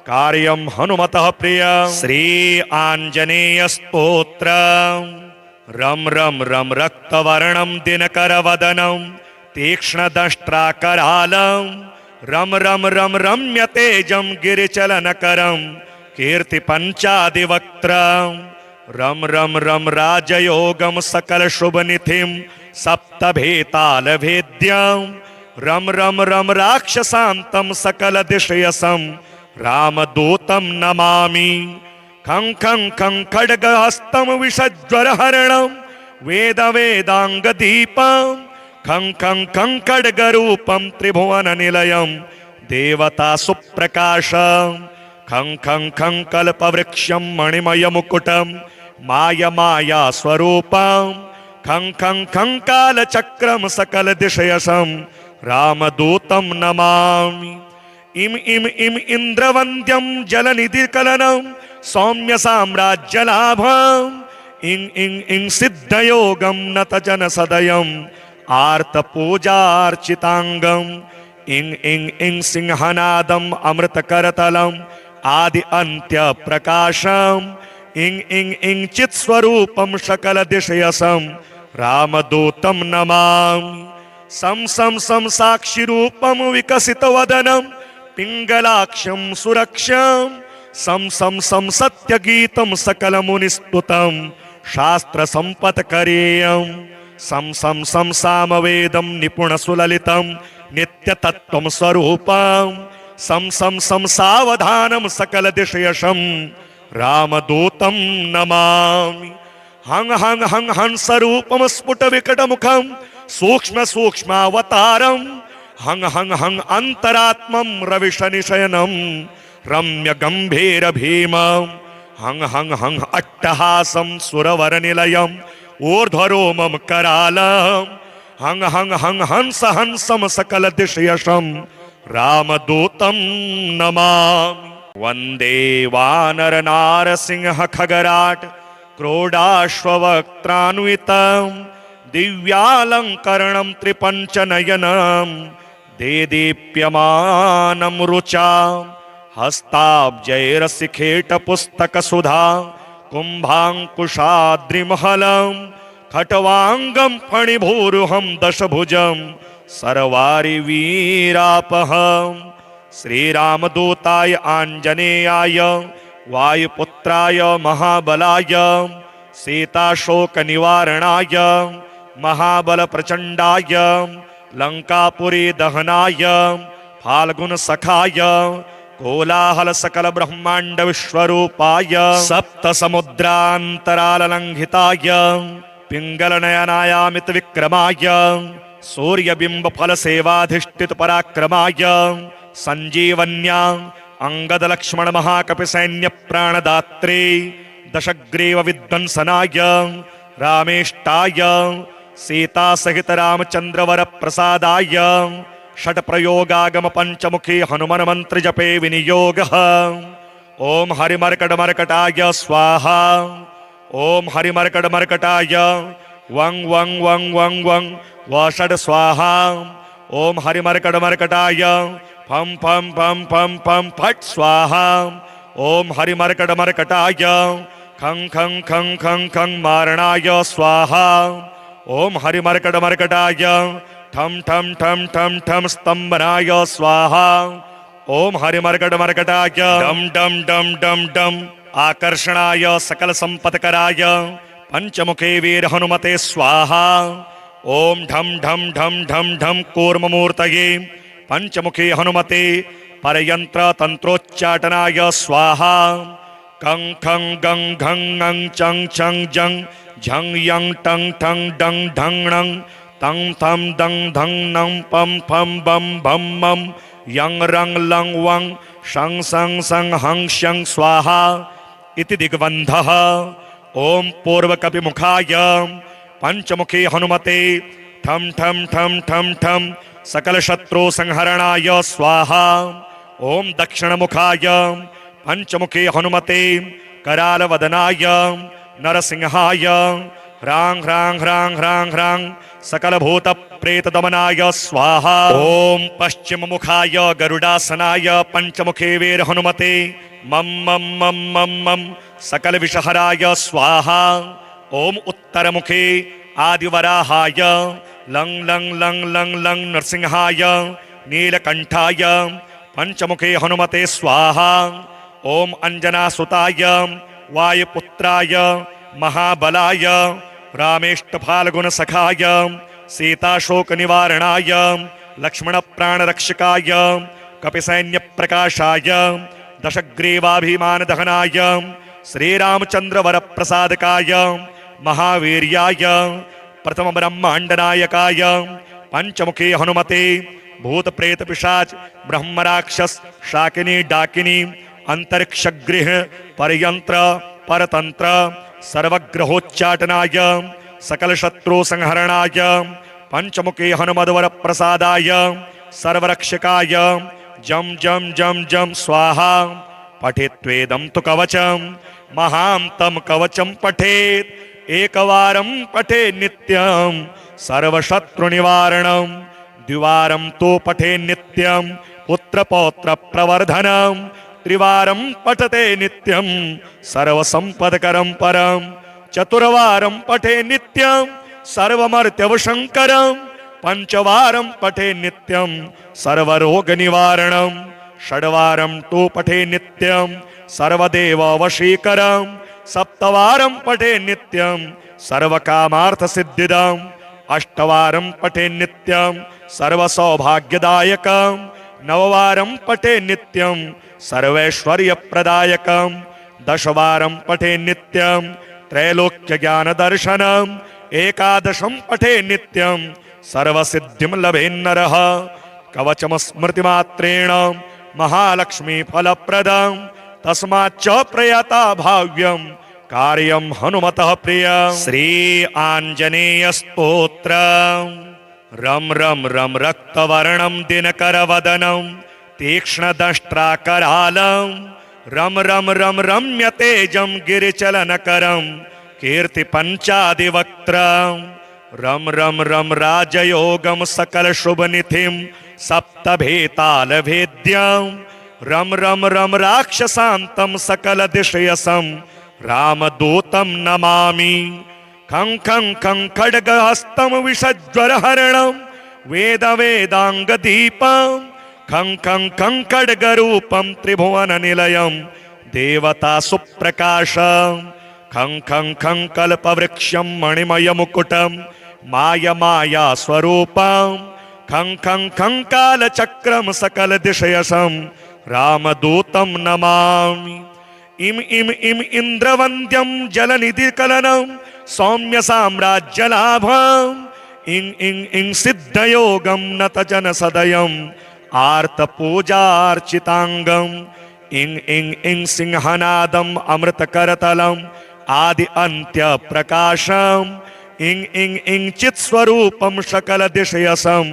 कार्यं हनुमतः प्रियं श्री आंजनेय स्तोत्र रम रम रम रक्तवर्णं दिनकरवदनं तीक्ष्णदष्ट्राकरालं रम रम रम रम्य तेजं गिरिचलनकरं कीर्तिपञ्चादिवक्त्रं रम रम रम राजयोगं सकल शुभनिधिं सप्तभेतालभेद्यं रम रम रम राक्षसान्तं सकल दिशयसं रामदूतं नमामि खं खं खं खड्गहस्तं विषज्वरहरणं वेद वेदांगदीपं खं खं खं खड्गरूपं त्रिभुवननिलयं देवता सुप्रकाशं खं खं खं कल्पवृक्षं मणिमयमुकुटं माया माया स्वरूपं खं खं खं कालचक्रं सकल दिशयसं रामदूतं नमामि इम इम इम इंद्रवन्द्यं जलनिधिकलनं सौम्य साम्राज्यलाभं इं इं इं सिद्धयोगं नतजनसदयं आर्तपूजार्चितांगं इं इं इं सिंहनादम् अमृतकरतलं आदि अंत्य प्रकाशं इं इं इं चित्स्वरूपं सकल दिशयसं रामदूतं नमामि सं सं सं साक्षिरूपं विकसितवदनं पिंगलाक्षं सुरक्षं सं सं सं सत्यगीतं सकलमुनिस्तुतं शास्त्रसम्पत्करेयं सं सं सं सामवेदं निपुणसुललितं नित्यतत्त्वं स्वरूपं सं सं सं सावधानं सकलदिशयशं रामदूतं नमामि हं हं हं हंसरूपं स्फुटविकटमुखं सूक्ष्म सूक्ष्मावतारं हं हं हं अंतरात्मं रविशनिशयनं रम्य गंभीर भीमं हं हं हं अट्टहासं सुरवरनिलयं ऊर्ध्वरोमं करालं हं हं हं हंस हंसं सकल दिशयशं रामदूतं नमामि वन्दे वानर नारसिंह खगराट क्रोडाश्ववक्त्रान्वितं दिव्यालङ्करणं त्रिपञ्चनयनं देदीप्यमानं रुचां हस्ताब्जैरशिखेटपुस्तकसुधा कुम्भाङ्कुशाद्रिमहलं खट्वाङ्गं फणिभूरुहं दशभुजं सर्वारिवीरापहं श्रीरामदूताय आञ्जनेयाय वायुपुत्राय महाबलाय सीताशोकनिवारणाय महाबलप्रचण्डाय लङ्कापुरी दहनाय फाल्गुनसखाय कोलाहल सकल ब्रह्मांड विश्वरूपाय सप्तसमुद्रान्तराललङ्घिताय पिङ्गलनयनायामित विक्रमाय सूर्यबिम्ब फल सेवाधिष्ठित पराक्रमाय संजीवन्या अंगद लक्ष्मण महाकपि सैन्य प्राणदात्रे दशग्रीव विध्वंसनाय रामेष्टाय सीता सहित रामचंद्र वर प्रसादाय षट प्रयोगागम पंचमुखी हनुमान मंत्र जपे विनियोगः। ओम हरिमर्कटमर्कटाय स्वाहा। ओम हरिमर्कटमर्कटाय वं वं वं वं वं वषड स्वाहा। ओम हरिमर्कटमर्कटाय फम फम फम फम फम फट स्वाहा। ओम हरिमर्कटमर्कटाय खं खं खं खं खं मारणाय स्वाहा। ओम हरिमर्कटमर्कटाय ठम ठम ठम ठम ठम स्तंभनाय स्वाहा। ओम हरिमर्कटमर्कटाय डम डम डम डम डम आकर्षणाय सकल संपत्कराय पंचमुखे वीर हनुमते स्वाहा। ओम ढम ढम ढम ढम ढम कूर्ममूर्तये पंचमुखे हनुमते परयंत्र तंत्रोच्चाटनाय स्वाहा। कं खं गं घं ङं चं छं जं झं यं टं ठं डं ढं णं तं थं दं धं नं पं फं बं भं मं यं रं लं वं शं सं सं हं शं स्वाहा इति दिग्बन्धः। ओम पूर्वकपिमुखाय पंचमुखी हनुमते ठम ठम ठम ठम ठम सकल शत्रु संहरणाय स्वाहा। ओम दक्षिणमुखाय पंचमुखी हनुमते कराल वदनाय नरसिंहाय ह्रां ह्रां ह्रां ह्रां ह्रां सकल भूत प्रेत दमनाय स्वाहा। ओम पश्चिम मुखाय गरुडासनाय पंचमुखे वीर हनुमते मम मम मम मम मम सकल विषहराय स्वाहा। ओम उत्तर मुखे आदिवराहाय लं लं लं लं लं नरसिंहाय नीलकंठाय पंचमुखे हनुमते स्वाहा। ओम अंजनासुताय वायुपुत्राय महाबलाय रामेष्टफाल्गुन सखाय सीताशोक निवारणाय लक्ष्मण प्राणरक्षकाय कपिसैन्य प्रकाशाय दशग्रीवाभिमान दहनाय श्रीरामचंद्र वर प्रसादकाय महावीर्याय प्रथम ब्रह्मांडनायकाय पंचमुखे हनुमते भूत प्रेत पिशाच ब्रह्म राक्षस शाकिनी डाकिनी अंतरिक्षगृह परयंत्र परतंत्र सर्वग्रहोच्चाटनाय सकल शत्रु संहरणाय पंचमुखे हनुमद्वर प्रसादाय सर्वरक्षकाय जम जम जम जम स्वाहा। पठेत्वेदं तु कवचम महांतम कवचम पठेत एकवारं पठे नित्यं सर्वशत्रु निवारणं द्विवारं तो पठे नित्यं पुत्र पौत्र प्रवर्धनम् त्रिवारं पठते नित्यं सर्वसंपदकरं परं चतुर्वारं पठे नित्यं सर्वमर्त्यवशंकरं पंचवारं पठे नित्यं सर्वरोगनिवारणं षड्वारं तु पठे नित्यं सर्वदेववशीकरं सप्तवारं पठे नित्यं सर्वकामार्थसिद्धिदम् अष्टवारं पठे नित्यं सर्वसौभाग्यदायकं नववारं पठे नित्यं सर्वैश्वर्यप्रदायकं दशवारं पठे नित्यं त्रैलोक्यज्ञानदर्शनम् एकादशं पठे नित्यं सर्वसिद्धिं लभेन्नरः कवचम स्मृतिमात्रेण महालक्ष्मी फलप्रदं तस्माच्च प्रयता भाव्यं कार्यं हनुमतः प्रियं। श्री आंजनेय स्तोत्र। रम रम रम रक्तवर्णं दिनकरवदनं तीक्ष्णदंष्ट्राकरालं रम रम रम रम्यतेजं गिरिचलनकरं कीर्तिपञ्चादिवक्त्रं रम रम रम राजयोगं सकलशुभनिधिं सप्तभेतालभेद्यं रम रम रम राक्षसान्तं सकलदिशयसं रामदूतं नमामि। खं खं खं खड्गहस्तं विषज्वरहरणं वेद वेदांगदीपं खं खं खं खड्गरूपं त्रिभुवननिलयं देवता सुप्रकाशं खं खं खं कल्पवृक्षं मणिमयमुकुटं माया स्वरूपं खं खं खं कालचक्रं सकलदिशयसं रामदूतं नमामि। इम इम इम इंद्रवंद्यं जलनिधिकलनं सौम्य साम्राज्यलाभं इं इं इं सिद्धयोगं नतजन सदयं आर्तपूजार्चितांगं इं इं इं सिंहनादं अमृतकरतलं आदि अंत्य प्रकाशं इं इं इं चित्स्वरूपं सकलदिशयसं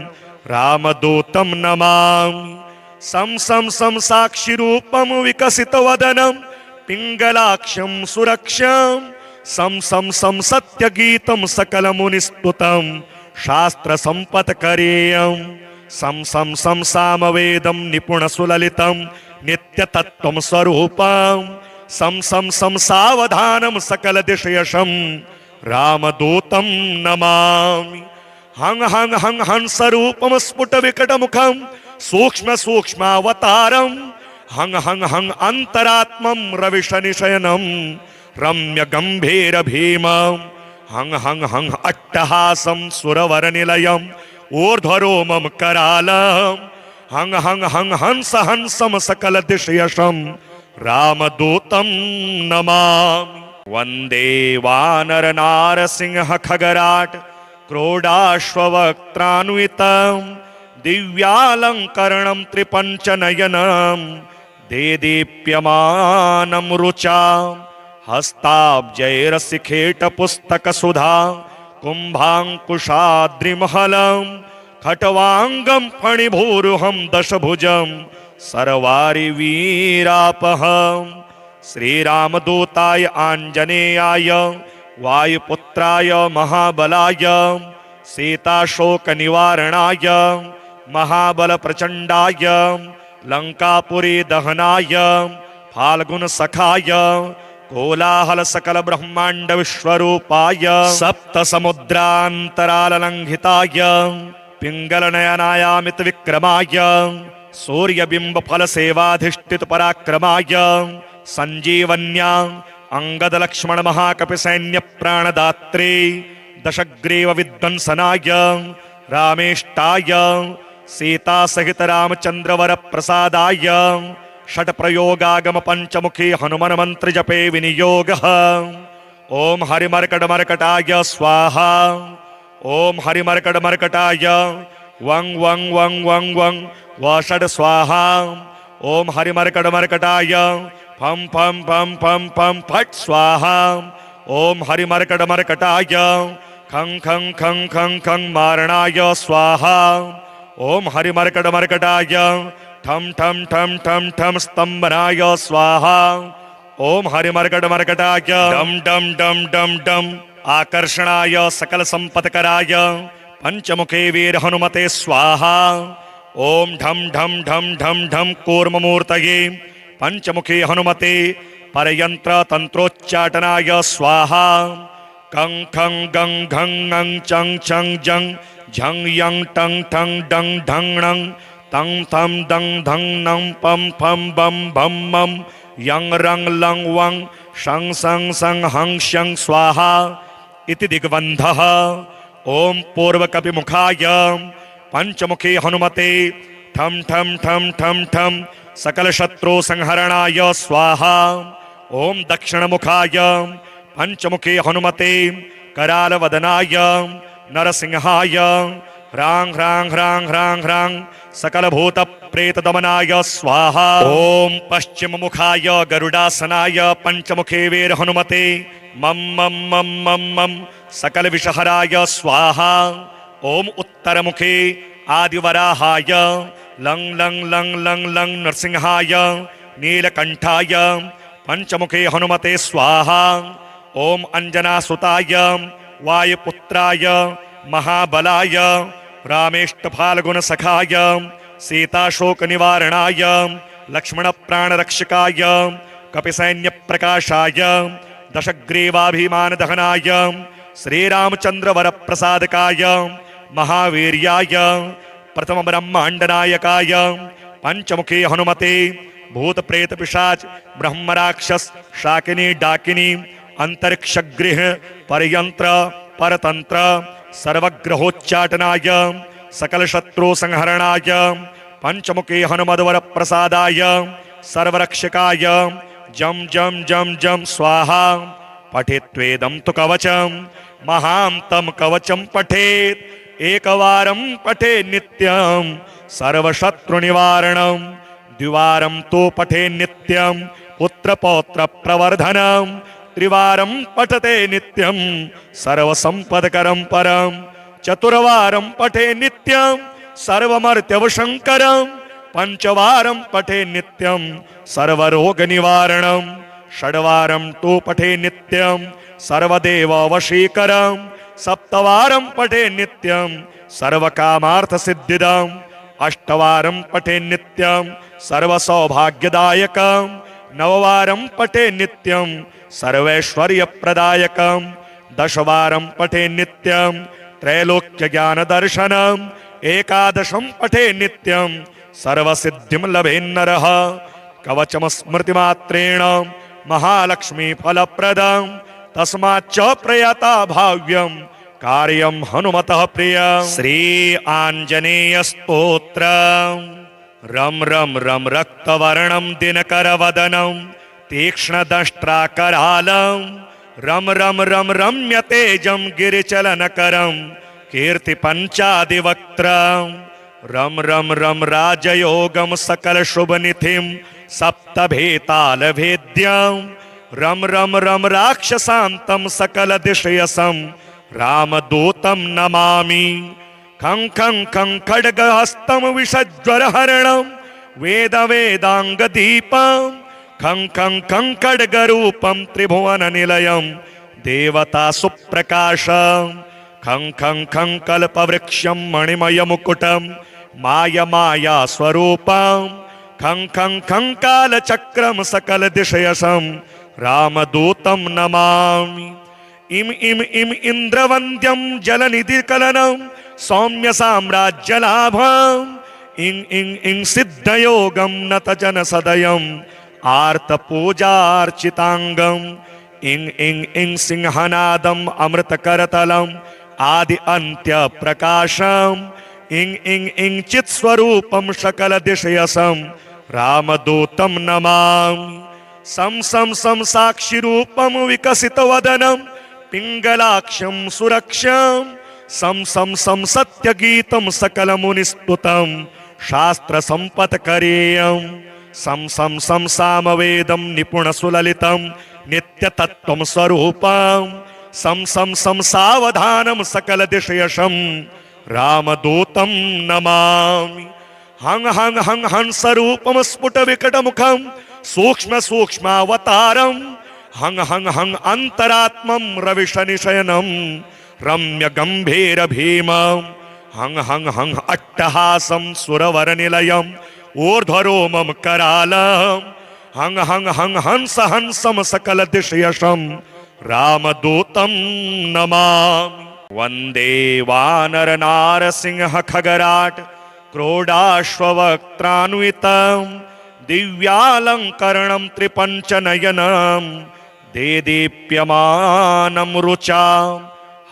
रामदूतं नमामि। सं साक्षिरूपं विकसितवदनं पिङ्गलाक्षं सुरक्षं सं सत्यगीतं सकलमुनिस्तुतं शास्त्रसम्पत्करेयं सं सामवेदं निपुणसुललितं नित्यतत्त्वं स्वरूपं सं सावधानं सकलदिशयशं रामदूतं नमामि। हं हंसरूपं स्फुटविकटमुखं सूक्ष्मावतारं हं अन्तरात्मं रविशनिशयनं रम्यगम्भीरभीमं हं अट्टहासं सुरवरनिलयं ऊर्ध्वरोमं करालं हं हंसं सकलदिशयशं रामदूतं नमामि। वन्दे वानरनारसिंह खगराट क्रोडाश्ववक्त्रान्वितं दिव्यालङ्करणं त्रिपञ्चनयनं देदीप्यमानं रुचां हस्ताब्जैरसिखेटपुस्तकसुधा कुम्भाङ्कुशाद्रिमहलं खट्वाङ्गं फणिभूरुहं दशभुजं सर्वारिवीरापहं श्रीरामदूताय आञ्जनेयाय वायुपुत्राय महाबलाय सीताशोकनिवारणाय महाबलप्रचण्डाय लङ्कापुरी दहनाय फाल्गुनसखाय कोलाहलसकलब्रह्माण्डविश्वरूपाय सप्तसमुद्रान्तराललङ्घिताय पिङ्गलनयनायामितविक्रमाय सूर्यबिम्बफलसेवाधिष्ठितपराक्रमाय सञ्जीवन्या अंगदलक्ष्मणमहाकपिसैन्यप्राणदात्रे दशग्रीवविध्वंसनाय रामेष्टाय सीतासहितरामचन्द्रवरप्रसादाय षट्प्रयोगागमपञ्चमुखी हनुमन्मन्त्रजपे विनियोगः। ॐ हरिमर्कटमर्कटाय स्वाहा। ॐ हरिमर्कटमर्कटाय वं वं वं वं वं वषट् स्वाहा। ॐ हरिमर्कटमर्कटाय फं फं फं फं फं फट् स्वाहा। ॐ हरिमर्कटमर्कटाय खं खं खं खं खं मारणाय स्वाहा। ॐ हरिमर्कटमर्कटाय ठं ठं ठं ठं ठं स्तम्भनाय स्वाहा। ॐ हरिमर्कटमर्कटाय डम डम डम डम डम आकर्षणाय सकलसम्पत्कराय पंचमुखे वीर हनुमते स्वाहा। ॐ ढम ढम ढम ढम ढम कूर्ममूर्तये पंचमुखी हनुमते परयंत्र तंत्रोच्चाटनाय स्वाहा। कं खं गं घं ङं चं छं जं झं यं टं ठं डं ढं णं तं थं दं धं नं पं फं बं भं मं यं रं लं वं शं सं सं हं शं स्वाहा इति दिग्बन्धः। ॐ पूर्वकपिमुखाय पंचमुखी हनुमते ठं ठं ठं ठं ठं सकलशत्रु संहरणाय स्वाहा। ॐ दक्षिणमुखाय पंचमुखी हनुमते करालवदनाय नरसिंहाय ह्रां ह्रां ह्रां ह्रां ह्रां सकलभूतप्रेतदमनाय स्वाहा। ॐ पश्चिममुखाय गरुडासनाय पंचमुखे वीर हनुमते मं मं मं मं मं सकलविषहराय स्वाहा। ॐ उत्तरमुखे आदिवराहाय लं लं लं लं लं नरसिंहाय नीलकंठाय पंचमुखे हनुमते स्वाहा। ॐ अंजनासुताय वायुपुत्राय महाबलाय रामेष्टफाल्गुनसखाय सीताशोकनिवारणाय लक्ष्मणप्राणरक्षकाय कपिसैन्यप्रकाशाय दशग्रीवाभिमानदहनाय श्रीरामचन्द्रवरप्रसादकाय महावीर्याय प्रथम ब्रह्मांडनायकाय पंचमुखी हनुमते भूतप्रेतपिशाच ब्रह्मराक्षस शाकिनी डाकिनी अंतरिक्षगृह परयंत्र परतंत्र सर्वग्रहोच्चाटनाय सकलशत्रु संहरणाय पंचमुखी हनुमद्वर प्रसादाय सर्वरक्षकाय जम जम जम जम स्वाहा। पठेत्वेदं तु कवचं महान्तं कवचं पठेत् एकवारं पठे नित्यं सर्वशत्रुनिवारणं द्विवारं तु पठे नित्यं पुत्रपौत्रप्रवर्धनं त्रिवारं पठते नित्यं सर्वसम्पदकरं परं चतुर्वारं पठे नित्यं सर्वमर्त्यवशङ्करं पंचवारं पठे नित्यं सर्वरोगनिवारणं षड्वारं तु पठे नित्यं सर्वदेववशीकरं सप्तवारं पठे नित्यं सर्वकामार्थसिद्धिदम् अष्टवारं पठे नित्यं सर्वसौभाग्यदायकं नववारं पठे नित्यं सर्वैश्वर्यप्रदायकं दशवारं पठे नित्यं त्रैलोक्यज्ञानदर्शनम् एकादशं पठे नित्यं सर्वसिद्धिं लभेन्नरः कवचम स्मृतिमात्रेण महालक्ष्मी फलप्रदं तस्माच्च प्रयता भाव्यं कार्यं हनुमतः प्रिय श्री आंजनेय स्तोत्र रम रम रम रक्तवर्णं दिनकरवदनं तीक्ष्णदष्ट्राकरालं रम रम रम रम्यतेजं गिरिचलनकरं कीर्तिपञ्चादिवक्त्रं रम रम रम राजयोगं सकलशुभनिधिं सप्तभेतालभेद्यं रम रम रम राक्षसान्तं सकलदिशयसं रामदूतं नमामि खं खं खं खड्गहस्तं विषज्वरहरणं वेदवेदाङ्गदीपं खं खं खं खड्गरूपं त्रिभुवननिलयं देवतासुप्रकाशं खं खं खं कल्पवृक्षं मणिमयमुकुटं माया स्वरूपं खं खं खं कालचक्रं सकलदिशयसं रामदूतं नमामि इम इम इम इंद्रवन्द्यं जलनिधिकलनं सौम्य साम्राज्यलाभं इं इं इं सिद्धयोगं नतजनसदयं आर्तपूजार्चितांगं इं इं इं सिंहनादं अमृतकरतलं आदि अन्त्य प्रकाशं इं इं इं चित्स्वरूपं सकलदिशयसं रामदूतं नमामि सं सं सं साक्षिरूपं विकसितवदनं पिङ्गलाक्षं सुरक्षं सं सं सं सत्यगीतं सकलमुनिस्तुतं शास्त्रसम्पत्करेयं सं सं सं सामवेदं निपुणसुललितं नित्यतत्त्वं स्वरूपं सं सं सं सावधानं सकलदिशयसं रामदूतं नमामि हं हं हं हंसरूपं स्फुटविकटमुखं सूक्ष्म सूक्ष्मावतारं हं हं हं अंतरात्मं रविशनिशयनं रम्य गंभीर भीमं हं हं हं अट्टहासं सुरवरनिलयं ऊर्ध्वरोमं करालं हं हं हं हंस हंसं सकलदिशयसं रामदूतं नमामि वन्दे वानरनारसिंह खगराट क्रोडाश्ववक्त्रान्वितं दिव्यालङ्करणं त्रिपञ्चनयनं देदीप्यमानं रुचां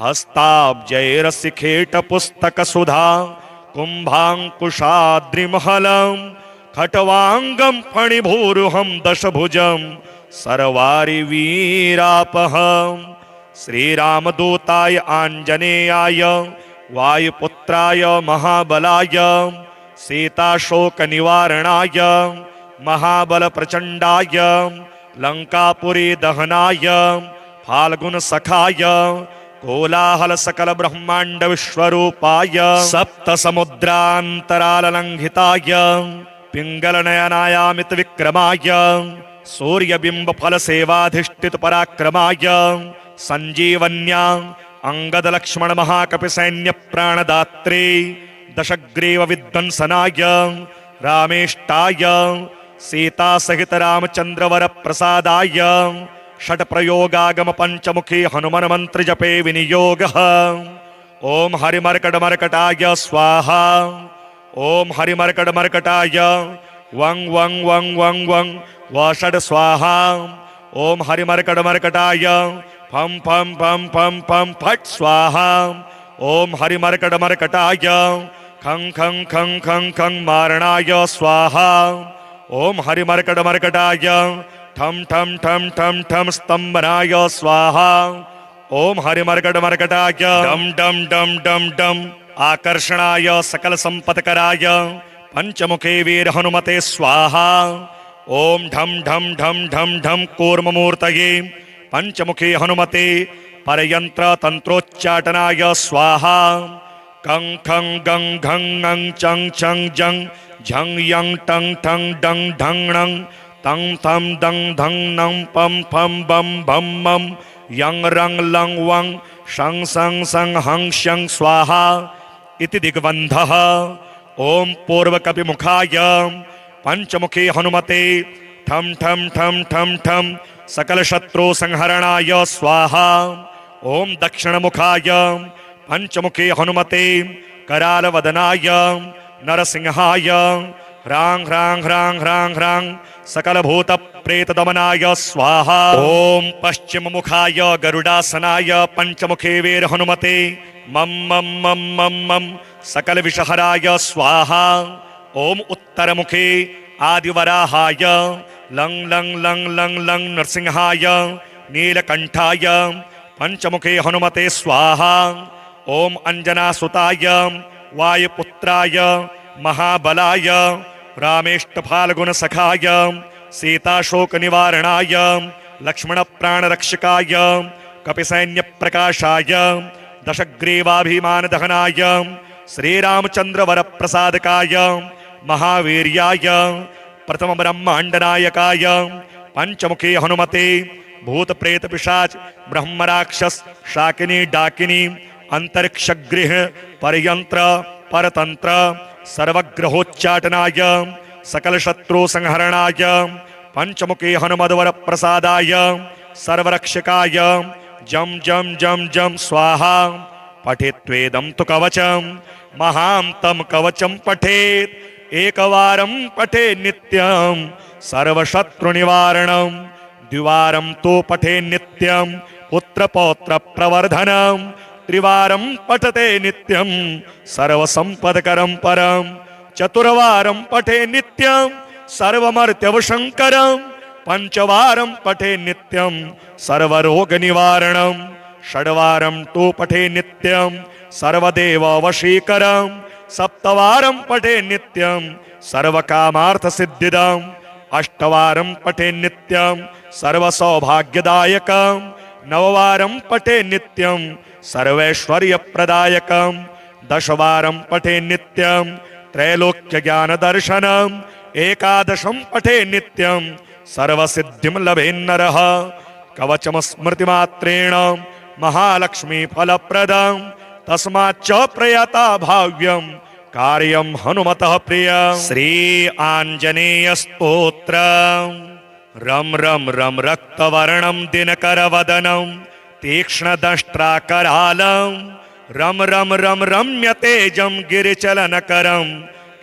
हस्ताब्जैरसिखेटपुस्तकसुधा कुम्भाङ्कुशाद्रिमहलं खट्वाङ्गं फणिभूरुहं दशभुजं सर्वारिवीरापहं श्रीरामदूताय आञ्जनेयाय वायुपुत्राय महाबलाय सीताशोकनिवारणाय महाबलप्रचण्डाय लङ्कापुरी दहनाय फाल्गुनसखाय कोलाहलसकलब्रह्माण्डविश्वरूपाय सप्तसमुद्रान्तराललङ्घिताय पिङ्गलनयनायामितविक्रमाय सूर्यबिम्बफलसेवाधिष्ठितपराक्रमाय सञ्जीवन्या अङ्गदलक्ष्मणमहाकपिसैन्यप्राणदात्रे दशग्रीवविध्वंसनाय रामेष्टाय सीतासहित रामचन्द्रवरप्रसादाय षट्प्रयोगागम पंचमुखी हनुमान मंत्र जपे विनियोगः ओम हरिमर्कटमर्कटाय स्वाहा ओम हरिमर्कटमर्कटाय वं वं वं वं वं वषड स्वाहा ओम हरिमर्कटमर्कटाय फं फं फं फं फं फट स्वाहा ओम हरिमर्कटमर्कटाय खं खं खं खं खं मारणाय स्वाहा ओम हरिमर्कटमर्कटाय ठम ठम ठम ठम ठम स्तंभनाय स्वाहा ओम हरिमर्कटमर्कटाय डम डम डम डम डम आकर्षणाय सकल संपत्कराय पंचमुखे वीर हनुमते स्वाहा ओम ढम ढम ढम ढम ढम कूर्ममूर्तये पंचमुखे हनुमते परयंत्र तंत्रोच्चाटनाय स्वाहा कं खं गं घं ङं चं छं जं झं यं टं ठं डं ढं णं तं थं दं धं नं पं फं बं भं मं यं रं लं वं शं सं सं हं शं स्वाहा इति दिग्बन्धः। ओम पूर्वकपिमुखाय पंचमुखी हनुमते ठम ठम ठम ठम ठम सकल शत्रु संहरणाय स्वाहा। ओम दक्षिणमुखाय पंचमुखी हनुमते कराल वदनाय नरसिंहाय ह्रां ह्रां ह्रां ह्रां ह्रां सकल भूत प्रेत दमनाय स्वाहा। ओम पश्चिम मुखाय गरुडासनाय पंचमुखे वीर हनुमते मम मम मम मम मम सकल विषहराय स्वाहा। ओम उत्तर मुखे आदिवराहाय लं लं लं लं लं नरसिंहाय नीलकंठाय पंचमुखे हनुमते स्वाहा। ओम अंजनासुताय वायुपुत्राय महाबलाय रामेष्टफाल्गुन सखाय सीताशोक निवारणाय लक्ष्मण प्राणरक्षकाय कपिसैन्य प्रकाशाय दशग्रीवाभिमान दहनाय श्रीरामचंद्र वरप्रसादकाय महावीर्याय प्रथम ब्रह्मांडनायकाय पंचमुखी हनुमते भूत प्रेत पिशाच ब्रह्म राक्षस शाकिनी डाकिनी अंतरिक्ष गृह परयंत्र परतंत्र सर्वग्रहोच्चाटनाय सकल शत्रु संहरणाय पंचमुखी हनुमद्वर प्रसादाय सर्वरक्षकाय जम जम जम जम स्वाहा। पठेत्वेदं तु कवचं महान्तं कवचं पठेत् एकवारं पठे नित्यं सर्वशत्रुनिवारणं द्विवारं तु पठे नित्यं पुत्रपौत्र प्रवर्धनं त्रिवारं पठते नित्यं सर्वसंपदकरं परं चतुर्वारं पठे नित्यं सर्वमर्त्यवशंकरं पंचवारं पठे नित्यं सर्वरोगनिवारणं षड्वारं तु पठे नित्यं सर्वदेववशीकरं सप्तवारं पठे नित्यं सर्वकामार्थसिद्धिदं अष्टवारं पठे नित्यं सर्वसौभाग्यदायकं नववारं पठे नित्यं सर्वैश्वर्यप्रदायकं दशवारं पठे नित्यं त्रैलोक्यज्ञानदर्शनम् एकादशं पठे नित्यं सर्वसिद्धिं लभेन्नरः कवचं स्मृतिमात्रेण महालक्ष्मी फलप्रदं तस्माच्च प्रयता भाव्यं कार्यं हनुमतः प्रियं। श्री आंजनेय स्तोत्र। रम रम रम रक्तवर्णं दिनकरवदनं तीक्ष्णदंष्ट्राकरालं रम रम रम रम्य तेजं गिरिचलनकरं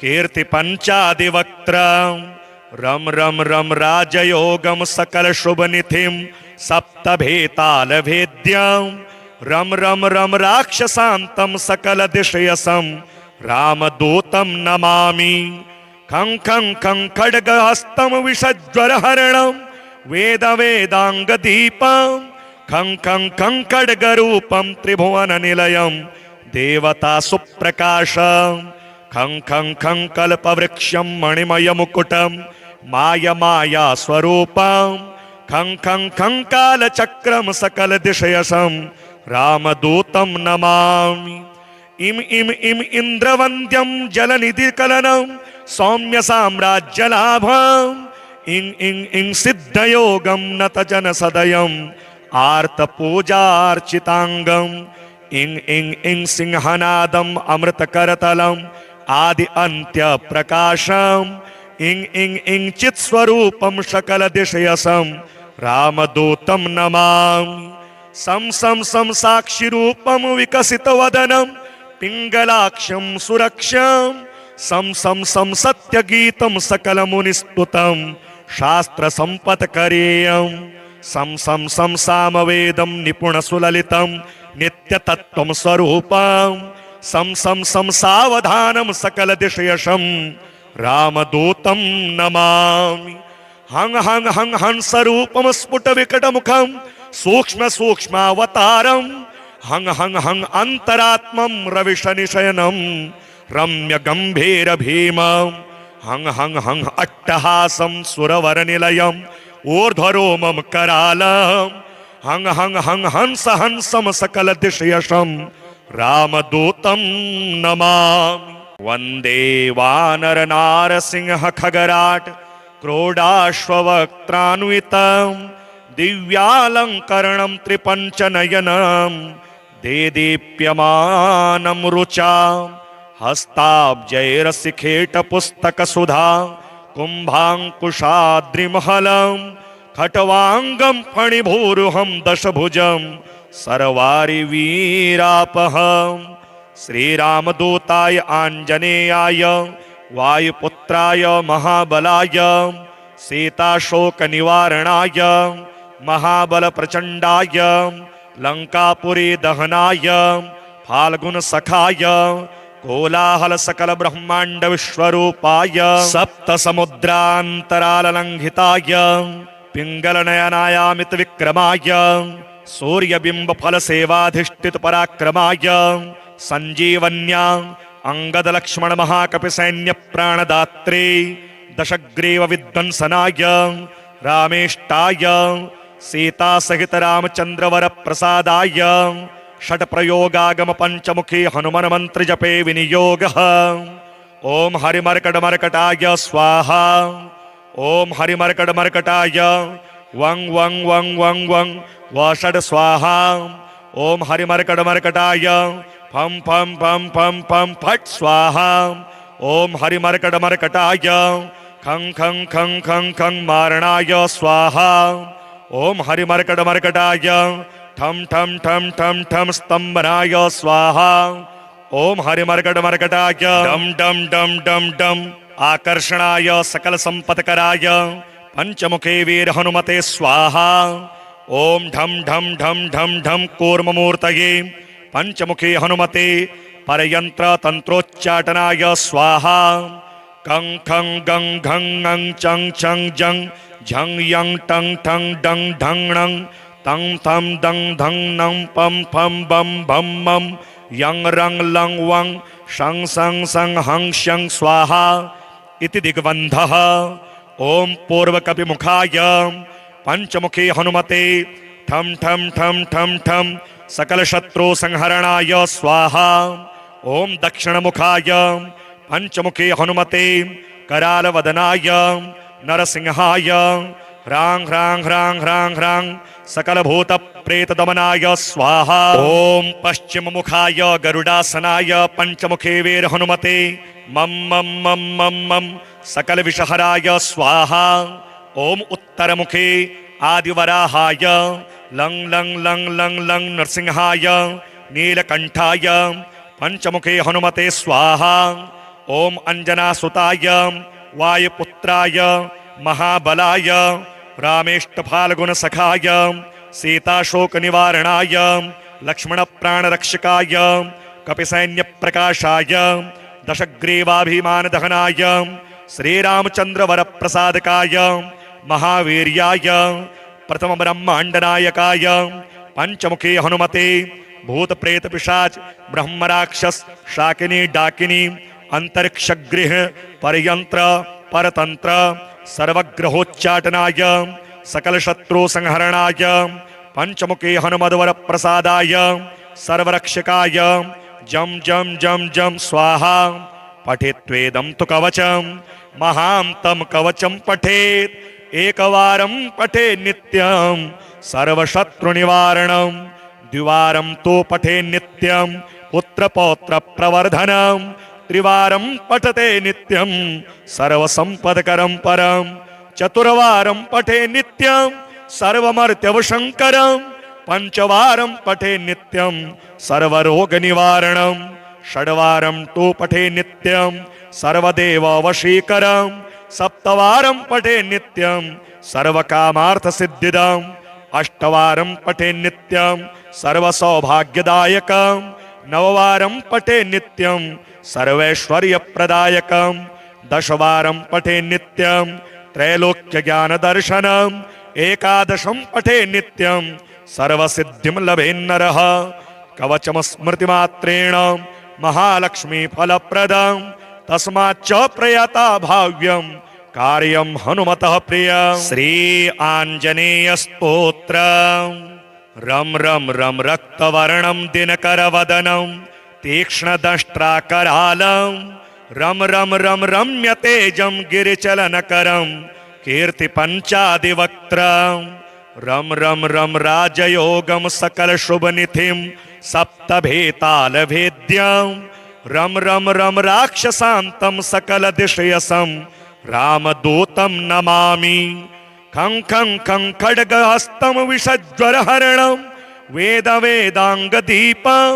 कीर्तिपञ्चादिवक्त्रं रम रम रम राजयोगं सकल शुभनिधिं सप्तभेतालभेद्यं रम रम रम राक्षसान्तं सकल दिशयसं रामदूतं नमामि। खं खं खं खड्गहस्तं विषज्वरहरणं वेद वेदांगदीपं खं खं खं खड्गरूपं त्रिभुवननिलयं देवता सुप्रकाशं खं खं खं कल्पवृक्षं मणिमयमुकुटं माया स्वरूपं खं खं खं कालचक्रं सकल दिशयसं रामदूतं नमामि। इम इम इम इंद्रवन्द्यं जलनिधिकलनं सौम्य साम्राज्यलाभं इं इं इं सिद्धयोगं नतजनसदयं आर्तपूजार्चितांगं इं इं इं सिंहनादम् अमृतकरतलम् आदि अंत्य प्रकाशम् इं इं इं चित्स्वरूपं सकल दिशयसं रामदूतं नमामि। सं सं सं साक्षिरूपं विकसितवदनं पिङ्गलाक्षं सुरक्षं सं सं सं सत्यगीतं सकलमुनिस्तुतं शास्त्रसम्पत्करेयं सं सं सं सामवेदं निपुणसुललितं नित्यतत्त्वं स्वरूपं सं सं सं सावधानं सकलदिशयशं रामदूतं नमामि। हं हं हं हंसरूपं स्फुटविकटमुखं सूक्ष्म सूक्ष्मावतारं हं हं हं अन्तरात्मं रविशनिशयनं रम्य गंभीर भीमं हं हं हं अट्टहासं सुरवरनिलयं ऊर्ध्वरोमं करालं हं हं हं हंस हंसं सकल दिशयशं रामदूतं नमामि। वन्दे वानरनारसिंह खगराट क्रोडाश्ववक्त्रान्वितं दिव्यालङ्करणं त्रिपञ्चनयनं देदीप्यमानं रुचां हस्ताब्जैरसिखेटपुस्तकसुधा कुम्भाङ्कुशाद्रिमहलं खट्वाङ्गं फणिभूरुहं दशभुजं सर्वारिवीरापहं। श्रीरामदूताय आञ्जनेयाय वायुपुत्राय महाबलाय सीताशोकनिवारणाय महाबलप्रचण्डाय लङ्कापुरी दहनाय फाल्गुनसखाय कोलाहल सकल ब्रह्मांड विश्वरूपाय सप्तसमुद्रान्तराललङ्घिताय पिङ्गलनयनायामित विक्रमाय सूर्यबिंब फल सेवाधिष्ठित पराक्रमाय संजीवन्या अंगद लक्ष्मण महाकपि सैन्य प्राणदात्रे दशग्रीव विध्वंसनाय रामेष्टाय सीता सहित रामचंद्र वर प्रसादाय षट प्रयोगागम पंचमुखी हनुमान मंत्र जपे विनियोगः। ओम हरिमर्कटमर्कटाय स्वाहा। ओम हरिमर्कटमर्कटाय वं वं वं वं वं वषड स्वाहा। ओम हरिमर्कटमर्कटाय फं फं फं फं फं फट स्वाहा। ओम हरिमर्कटमर्कटाय खं खं खं खं खं मारणाय स्वाहा। ओम हरिमर्कटमर्कटाय ठम ठम ठम ठम ठम स्तंभनाय स्वाहा। ओम हरिमर्कटमर्कटाय डम डम डम डम डम आकर्षणाय सकल संपत्कराय पंचमुखे वीर हनुमते स्वाहा। ओम ढम ढम ढम ढम ढम कूर्ममूर्तये पंचमुखे हनुमते परयंत्र तंत्रोच्चाटनाय स्वाहा। कं खं गं घं ङं चं छं जं झं यं टं ठं डं ढं णं तं थं दं धं नं पं फं बं भं मं यं रं लं वं शं सं सं हं शं स्वाहा इति दिग्बन्धः। ओम पूर्वकपिमुखाय पंचमुखी हनुमते ठम ठम ठम ठम ठम सकल शत्रु संहरणाय स्वाहा। ओम दक्षिणमुखाय पंचमुखी हनुमते करालवदनाय नरसिंहाय ह्रां ह्रां ह्रां ह्रां ह्रां सकल भूत प्रेत दमनाय स्वाहा। ओम पश्चिम मुखाय गरुडासनाय पंचमुखे वीर हनुमते मम मम मम मम मम सकल विषहराय स्वाहा। ओम उत्तर मुखे आदिवराहाय लं लं लं लं लं नरसिंहाय नीलकंठाय पंचमुखे हनुमते स्वाहा। ओम अंजनासुताय वायुपुत्राय महाबलाय रामेष्टफाल्गुन सखाय सीताशोक निवारणाय लक्ष्मण प्राणरक्षकाय कपिसैन्य प्रकाशाय दशग्रीवाभिमान दहनाय श्रीरामचंद्र वर प्रसादकाय महावीर्याय प्रथम ब्रह्मांडनायकाय पंचमुखी हनुमते भूत प्रेत पिशाच ब्रह्म राक्षस शाकिनी डाकिनी अंतरिक्ष गृह परयंत्र परतंत्र सर्वग्रहोच्चाटनाय सकल शत्रु संहरणाय पंचमुखी हनुमद्वर प्रसादाय सर्वरक्षकाय जम जम जम जम स्वाहा। पठेत्वेदं तु कवचं महांतं कवचं पठेत् एकवारं पठे नित्यं सर्वशत्रुनिवारणं द्विवारं तु पठे नित्यं पुत्रपौत्र प्रवर्धनं त्रिवारं पठते नित्यं सर्वसंपदकरं परं चतुर्वारं पठे नित्यं सर्वमर्त्यवशंकरं पंचवारं पठे नित्यं सर्वरोगनिवारणं षड्वारं तु पठे नित्यं सर्वदेववशीकरं सप्तवारं पठे नित्यं सर्वकामार्थसिद्धिदं अष्टवारं पठे नित्यं सर्वसौभाग्यदायकं नववारं पठे नित्यं सर्वैश्वर्यप्रदायकं दशवारं पठे नित्यं त्रैलोक्यज्ञानदर्शनम् एकादशं पठे नित्यं सर्वसिद्धिं लभेन्नरः कवचं स्मृतिमात्रेण महालक्ष्मी फलप्रदं तस्माच्च प्रयता भाव्यं कार्यं हनुमतः प्रिय। श्री आंजनेय स्तोत्रम् रम रम रम रक्तवर्णं दिनकरवदनं तीक्ष्णदंष्ट्राकरालं रम रम रम रम्यतेजं गिरिचलनकरं कीर्तिपञ्चादिवक्त्रं रम रम रम राजयोगं सकलशुभनिधिं सप्तभेतालभेद्यं रम रम रम राक्षसान्तं सकलदिशयसं रामदूतं नमामि। खं खं खं खड्गहस्तं विषज्वरहरणं वेदवेदाङ्गदीपं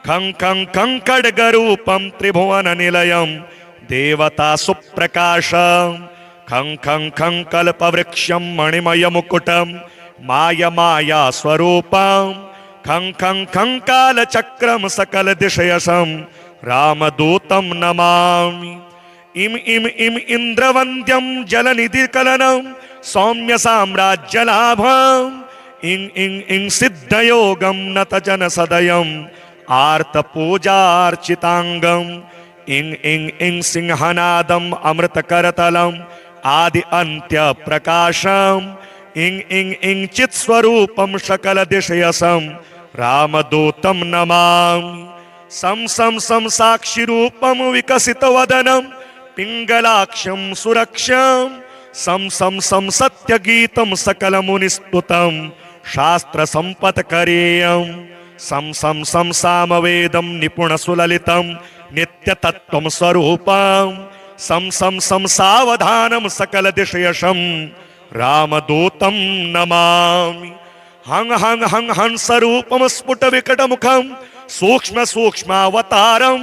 खं खं खं खड्गरूपं त्रिभुवननिलयं देवतासुप्रकाशं खं खं खं कल्पवृक्षं मणिमयमुकुटं मायमायास्वरूपं खं खं खं कालचक्रं सकलदिशयसं रामदूतं नमामि। इम इम इम इंद्रवन्द्यं जलनिधिकलनं सौम्य साम्राज्यलाभं इं इं इं सिद्धयोगं नतजनसदयं आर्तपूजार्चितांगं इं इं इं सिंहनादं अमृतकरतलं आदि अंत्य प्रकाशं इं इं इं चित्स्वरूपं सकलदिशयसं रामदूतं नमामि। सं सं सं साक्षिरूपं विकसितवदनं पिङ्गलाक्षं सुरक्षं सं सं सं सत्यगीतं सकलमुनिस्तुतं शास्त्रसम्पत्करेयं सं सं सं सामवेदं निपुणसुललितं नित्यतत्त्वं स्वरूपं सं सं सं सावधानं सकलदिशयसं रामदूतं नमामि। हं हं हं हंसरूपं स्फुटविकटमुखं सूक्ष्म सूक्ष्मावतारं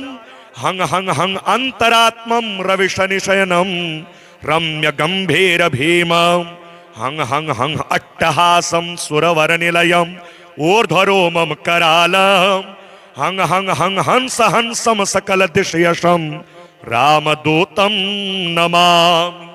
हं हं हं अंतरात्मं रविशनिशयनं रम्य गंभीर भीमं हं हं हं अट्टहासं सुरवरनिलयं ऊर्ध्वरोमं करालं हं हं हं हंस हंसं सकलदिशयसं रामदूतं नमामि।